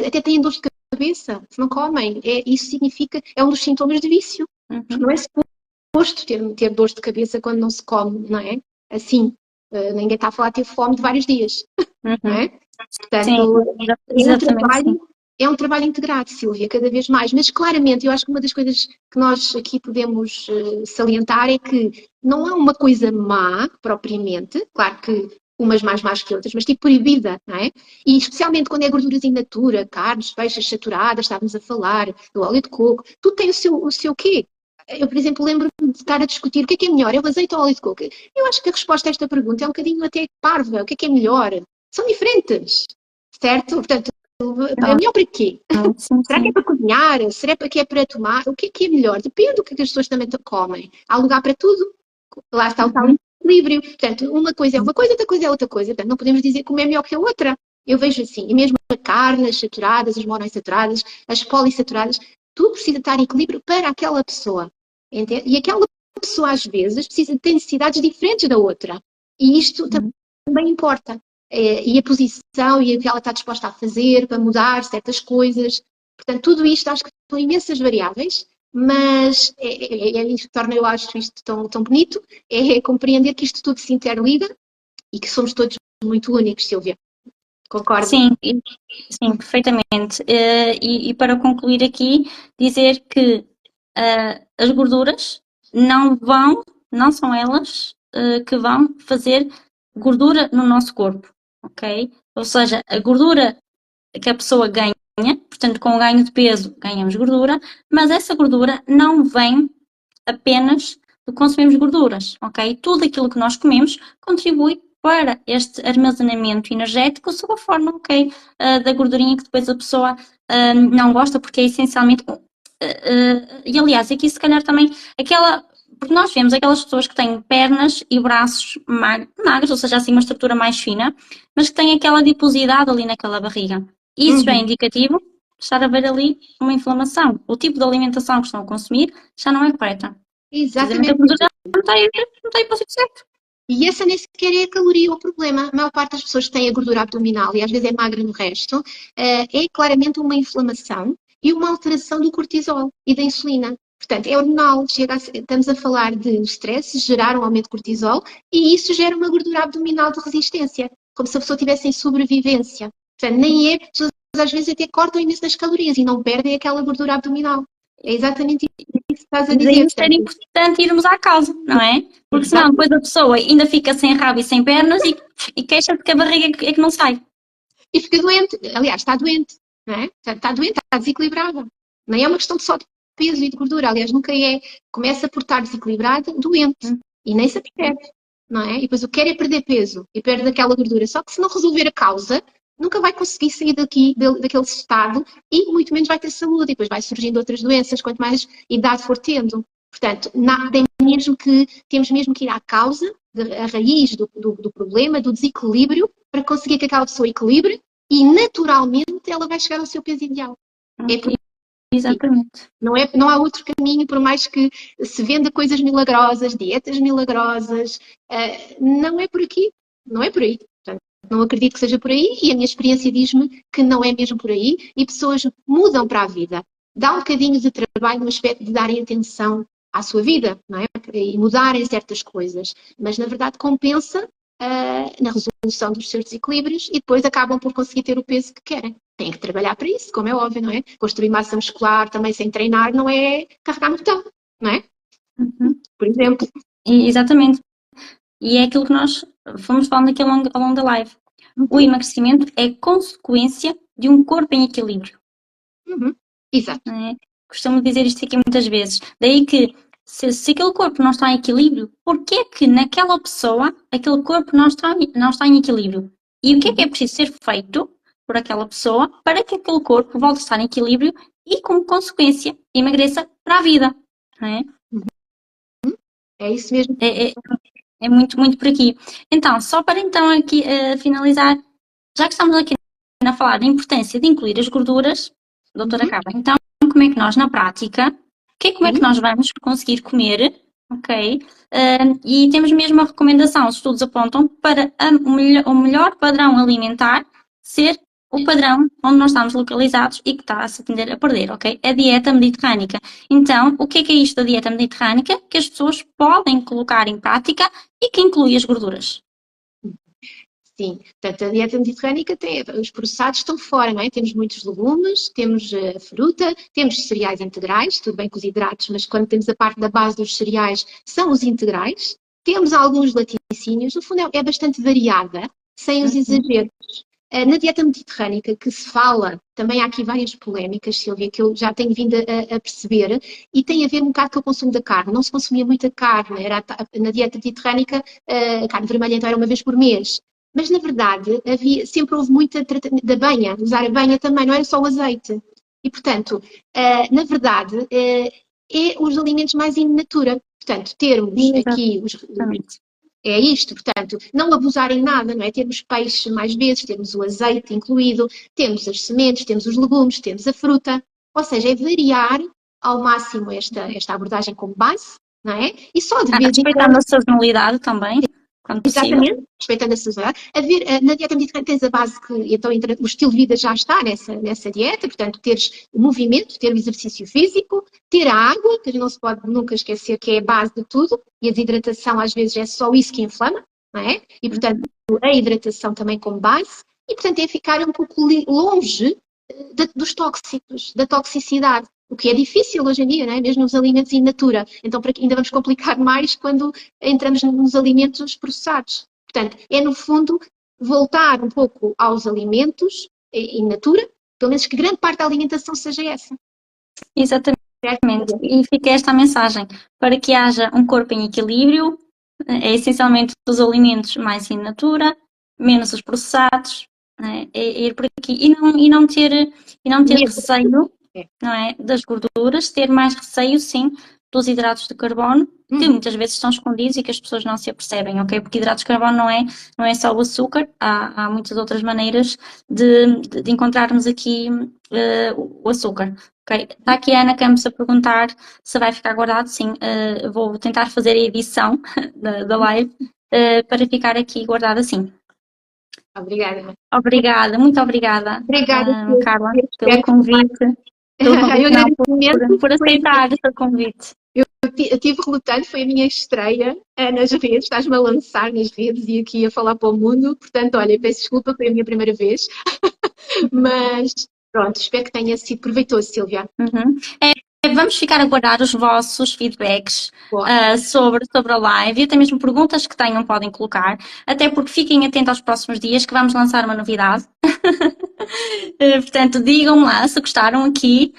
Até têm dor de cabeça, se não comem. Isso significa, é um dos sintomas de vício. Porque não é suposto ter dor de cabeça quando não se come, não é? Assim, ninguém está a falar de ter fome de vários dias, não é? Portanto, é um trabalho integrado, Silvia, cada vez mais. Mas claramente, eu acho que uma das coisas que nós aqui podemos salientar é que não há uma coisa má, propriamente, claro que umas mais más que outras, mas tipo proibida, não é? E especialmente quando é gorduras in natura, carnes, peixes saturadas, estávamos a falar, do óleo de coco, tudo tem o seu quê? Eu, por exemplo, lembro-me de estar a discutir o que é melhor, é o azeite ou o óleo de coco. Eu acho que a resposta a esta pergunta é um bocadinho até parva, o que é melhor? São diferentes, certo? Portanto, é melhor para quê? Será que é para cozinhar? Será que é para tomar? O que é melhor? Depende do que as pessoas também comem. Há lugar para tudo. Lá está o tal equilíbrio. Portanto, uma coisa é uma coisa, outra coisa é outra coisa. Portanto, não podemos dizer que uma é melhor que a outra. Eu vejo assim, e mesmo a carne, as saturadas, as monoinsaturadas, as polissaturadas, tudo precisa estar em equilíbrio para aquela pessoa. Entende? E aquela pessoa, às vezes, tem necessidades diferentes da outra. E isto também importa. E a posição e o que ela está disposta a fazer para mudar certas coisas. Portanto, tudo isto acho que são imensas variáveis, mas é isso que torna, eu acho, isto tão bonito, é compreender que isto tudo se interliga e que somos todos muito únicos, Silvia. Concorda? Sim, sim, perfeitamente. E para concluir aqui, dizer que as gorduras não são elas que vão fazer gordura no nosso corpo, ok? Ou seja, a gordura que a pessoa ganha, portanto, com o ganho de peso ganhamos gordura, mas essa gordura não vem apenas de consumirmos gorduras, ok? Tudo aquilo que nós comemos contribui para este armazenamento energético sob a forma, ok, da gordurinha que depois a pessoa não gosta, porque é essencialmente. E aliás, aqui se calhar também porque nós vemos aquelas pessoas que têm pernas e braços magros, ou seja, assim uma estrutura mais fina, mas que têm aquela adiposidade ali naquela barriga. Isso já é indicativo de estar a ver ali uma inflamação. O tipo de alimentação que estão a consumir já não é correta. Precisamente a Exatamente. gordura não está aí para o sítio certo. E essa nem sequer é a caloria o problema. A maior parte das pessoas que têm a gordura abdominal e às vezes é magra no resto, é claramente uma inflamação e uma alteração do cortisol e da insulina. Portanto, é hormonal. Estamos a falar de o stress gerar um aumento de cortisol e isso gera uma gordura abdominal de resistência, como se a pessoa estivesse em sobrevivência. Portanto, nem é. As pessoas às vezes até cortam imenso das calorias e não perdem aquela gordura abdominal. É exatamente isso que estás a dizer. Daí ser importante irmos à causa, não é? Porque senão depois a pessoa ainda fica sem rabo e sem pernas e queixa-se que a barriga é que não sai. E fica doente. Aliás, está doente, não é? Está doente, está desequilibrada. Nem é uma questão de só de peso e de gordura. Aliás, nunca é. Começa por estar desequilibrada, doente. E nem se apercebe, não é? E depois o que quer é perder peso e perde aquela gordura. Só que se não resolver a causa, nunca vai conseguir sair daquele estado e muito menos vai ter saúde. E depois vai surgindo outras doenças, quanto mais idade for tendo. Portanto, temos mesmo que ir à causa, à raiz do problema, do desequilíbrio, para conseguir que aquela pessoa equilibre e naturalmente ela vai chegar ao seu peso ideal. É por Exatamente. não há outro caminho, por mais que se venda coisas milagrosas, dietas milagrosas, não é por aqui, não é por aí. Portanto, não acredito que seja por aí e a minha experiência diz-me que não é mesmo por aí e pessoas mudam para a vida. Dá um bocadinho de trabalho no aspecto de darem atenção à sua vida, não é? E mudarem certas coisas, mas na verdade compensa na resolução dos seus desequilíbrios e depois acabam por conseguir ter o peso que querem. Têm que trabalhar para isso, como é óbvio, não é? Construir massa muscular também sem treinar não é carregar no botão, não é? Por exemplo. Exatamente. E é aquilo que nós fomos falando aqui ao longo da live. O emagrecimento é consequência de um corpo em equilíbrio. Exato. Não é? Costumo dizer isto aqui muitas vezes. Daí que, se aquele corpo não está em equilíbrio, porquê é que naquela pessoa aquele corpo não está em equilíbrio? E o que é preciso ser feito por aquela pessoa para que aquele corpo volte a estar em equilíbrio e, como consequência, emagreça para a vida? Não é? É isso mesmo. É muito, muito por aqui. Então, só para então aqui finalizar, já que estamos aqui a falar da importância de incluir as gorduras, doutora Carla, então como é que nós, na prática, como é que nós vamos conseguir comer, ok? E temos mesmo a recomendação, os estudos apontam, para o melhor padrão alimentar ser o padrão onde nós estamos localizados e que está a se tender a perder, ok? A dieta mediterrânica. Então, o que é isto da dieta mediterrânica? Que as pessoas podem colocar em prática e que inclui as gorduras. Sim, portanto, a dieta mediterrânica os processados estão fora, não é? Temos muitos legumes, temos fruta, temos cereais integrais, tudo bem com os hidratos, mas quando temos a parte da base dos cereais, são os integrais. Temos alguns laticínios, no fundo é bastante variada, sem os exageros. Na dieta mediterrânica, que se fala, também há aqui várias polémicas, Silvia, que eu já tenho vindo a perceber, e tem a ver um bocado com o consumo da carne. Não se consumia muita carne, na dieta mediterrânica, a carne vermelha então era uma vez por mês. Mas, na verdade, sempre houve muita da banha, usar a banha também, não era só o azeite. E, portanto, na verdade, é os alimentos mais in natura. Portanto, termos aqui é isto, portanto, não abusar em nada, não é? Termos peixe mais vezes, temos o azeite incluído, temos as sementes, temos os legumes, temos a fruta. Ou seja, é variar ao máximo esta abordagem como base, não é? E só de vez em quando... Respeitando a sazonalidade também. Exatamente, respeitando a sazonalidade. Na dieta mediterrânea tens a base que, então, o estilo de vida já está nessa dieta, portanto, teres o movimento, ter o exercício físico, ter a água, que não se pode nunca esquecer que é a base de tudo, e a desidratação às vezes é só isso que inflama, não é? E, portanto, a hidratação também como base, e, portanto, é ficar um pouco longe dos tóxicos, da toxicidade. O que é difícil hoje em dia, não é? Mesmo nos alimentos in natura. Então, ainda vamos complicar mais quando entramos nos alimentos processados. Portanto, é no fundo voltar um pouco aos alimentos in natura, pelo menos que grande parte da alimentação seja essa. Exatamente. E fica esta mensagem. Para que haja um corpo em equilíbrio, é essencialmente os alimentos mais in natura, menos os processados, é ir por aqui. E não ter receio, não é, das gorduras, ter mais receio, sim, dos hidratos de carbono, que muitas vezes estão escondidos e que as pessoas não se apercebem, ok? Porque hidratos de carbono não é só o açúcar, há muitas outras maneiras de encontrarmos aqui o açúcar, Ok. Está aqui a Ana Campos a perguntar se vai ficar guardado. Sim, vou tentar fazer a edição da live para ficar aqui guardado assim. Obrigada. Obrigada, muito obrigada, Obrigada, Carla, eu pelo espero que convite, o não, agradecimento por foi aceitar o convite. eu tive relutante, foi a minha estreia nas redes, estás-me a lançar nas redes e aqui a falar para o mundo, portanto, olha, peço desculpa, foi a minha primeira vez, mas pronto, espero que tenha sido proveitoso, Silvia. Uhum. Vamos ficar a guardar os vossos feedbacks Boa. sobre a live e até mesmo perguntas que tenham podem colocar, até porque fiquem atentos aos próximos dias que vamos lançar uma novidade. Portanto, digam-me lá se gostaram aqui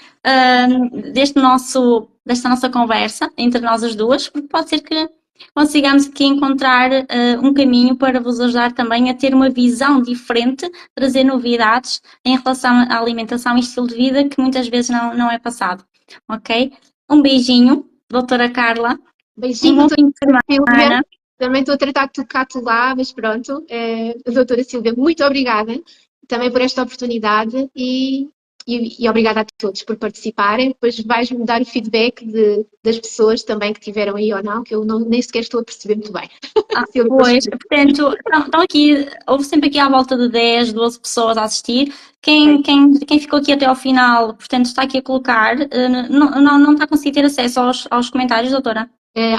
desta nossa conversa entre nós as duas, porque pode ser que consigamos aqui encontrar um caminho para vos ajudar também a ter uma visão diferente, trazer novidades em relação à alimentação e estilo de vida que muitas vezes não é passado. Ok? Um beijinho, doutora Carla. Beijinho, Um bom fim de Silvia. semana. Também estou a tratar de tocar tu lá, mas pronto, doutora Silvia, muito obrigada também por esta oportunidade e obrigada a todos por participarem. Depois vais-me dar o feedback das pessoas também que tiveram aí ou não, que eu nem sequer estou a perceber muito bem. Silvia, Pois, portanto, estão aqui, houve sempre aqui à volta de 10, 12 pessoas a assistir. Quem ficou aqui até ao final, portanto, está aqui a colocar, não está a conseguir ter acesso aos comentários, doutora?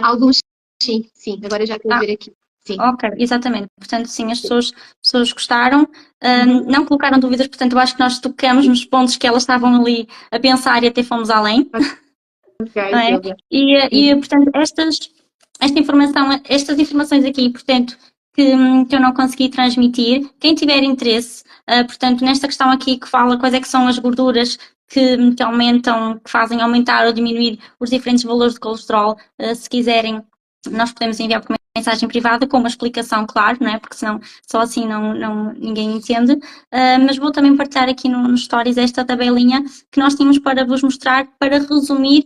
alguns sim, agora já estou a ver aqui. Sim. Ok, exatamente. Portanto, sim, as pessoas gostaram, não colocaram dúvidas, portanto, eu acho que nós tocamos nos pontos que elas estavam ali a pensar e até fomos além. Ok, Não é? Silvia. Portanto, estas informações aqui, portanto, que eu não consegui transmitir, quem tiver interesse, portanto, nesta questão aqui que fala quais é que são as gorduras que aumentam, que fazem aumentar ou diminuir os diferentes valores de colesterol, se quiserem, nós podemos enviar por mensagem privada com uma explicação, claro, não é? Porque senão só assim ninguém entende. Mas vou também partilhar aqui nos stories esta tabelinha que nós tínhamos para vos mostrar, para resumir,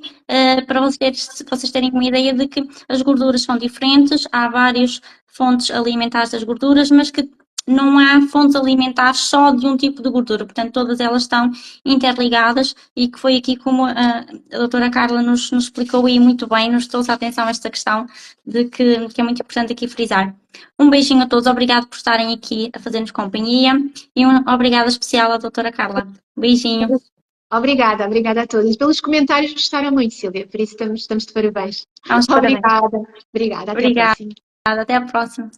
para vocês terem uma ideia de que as gorduras são diferentes, há várias fontes alimentares das gorduras, mas que não há fontes alimentares só de um tipo de gordura, portanto todas elas estão interligadas e que foi aqui como a doutora Carla nos explicou aí muito bem, nos trouxe a atenção a esta questão de que é muito importante aqui frisar. Um beijinho a todos, obrigado por estarem aqui a fazer-nos companhia e um obrigado especial à doutora Carla. Beijinho. Obrigada a todos. Pelos comentários gostaram muito, Silvia, por isso estamos de parabéns. Parabéns. Obrigada. Até a próxima. Até a próxima.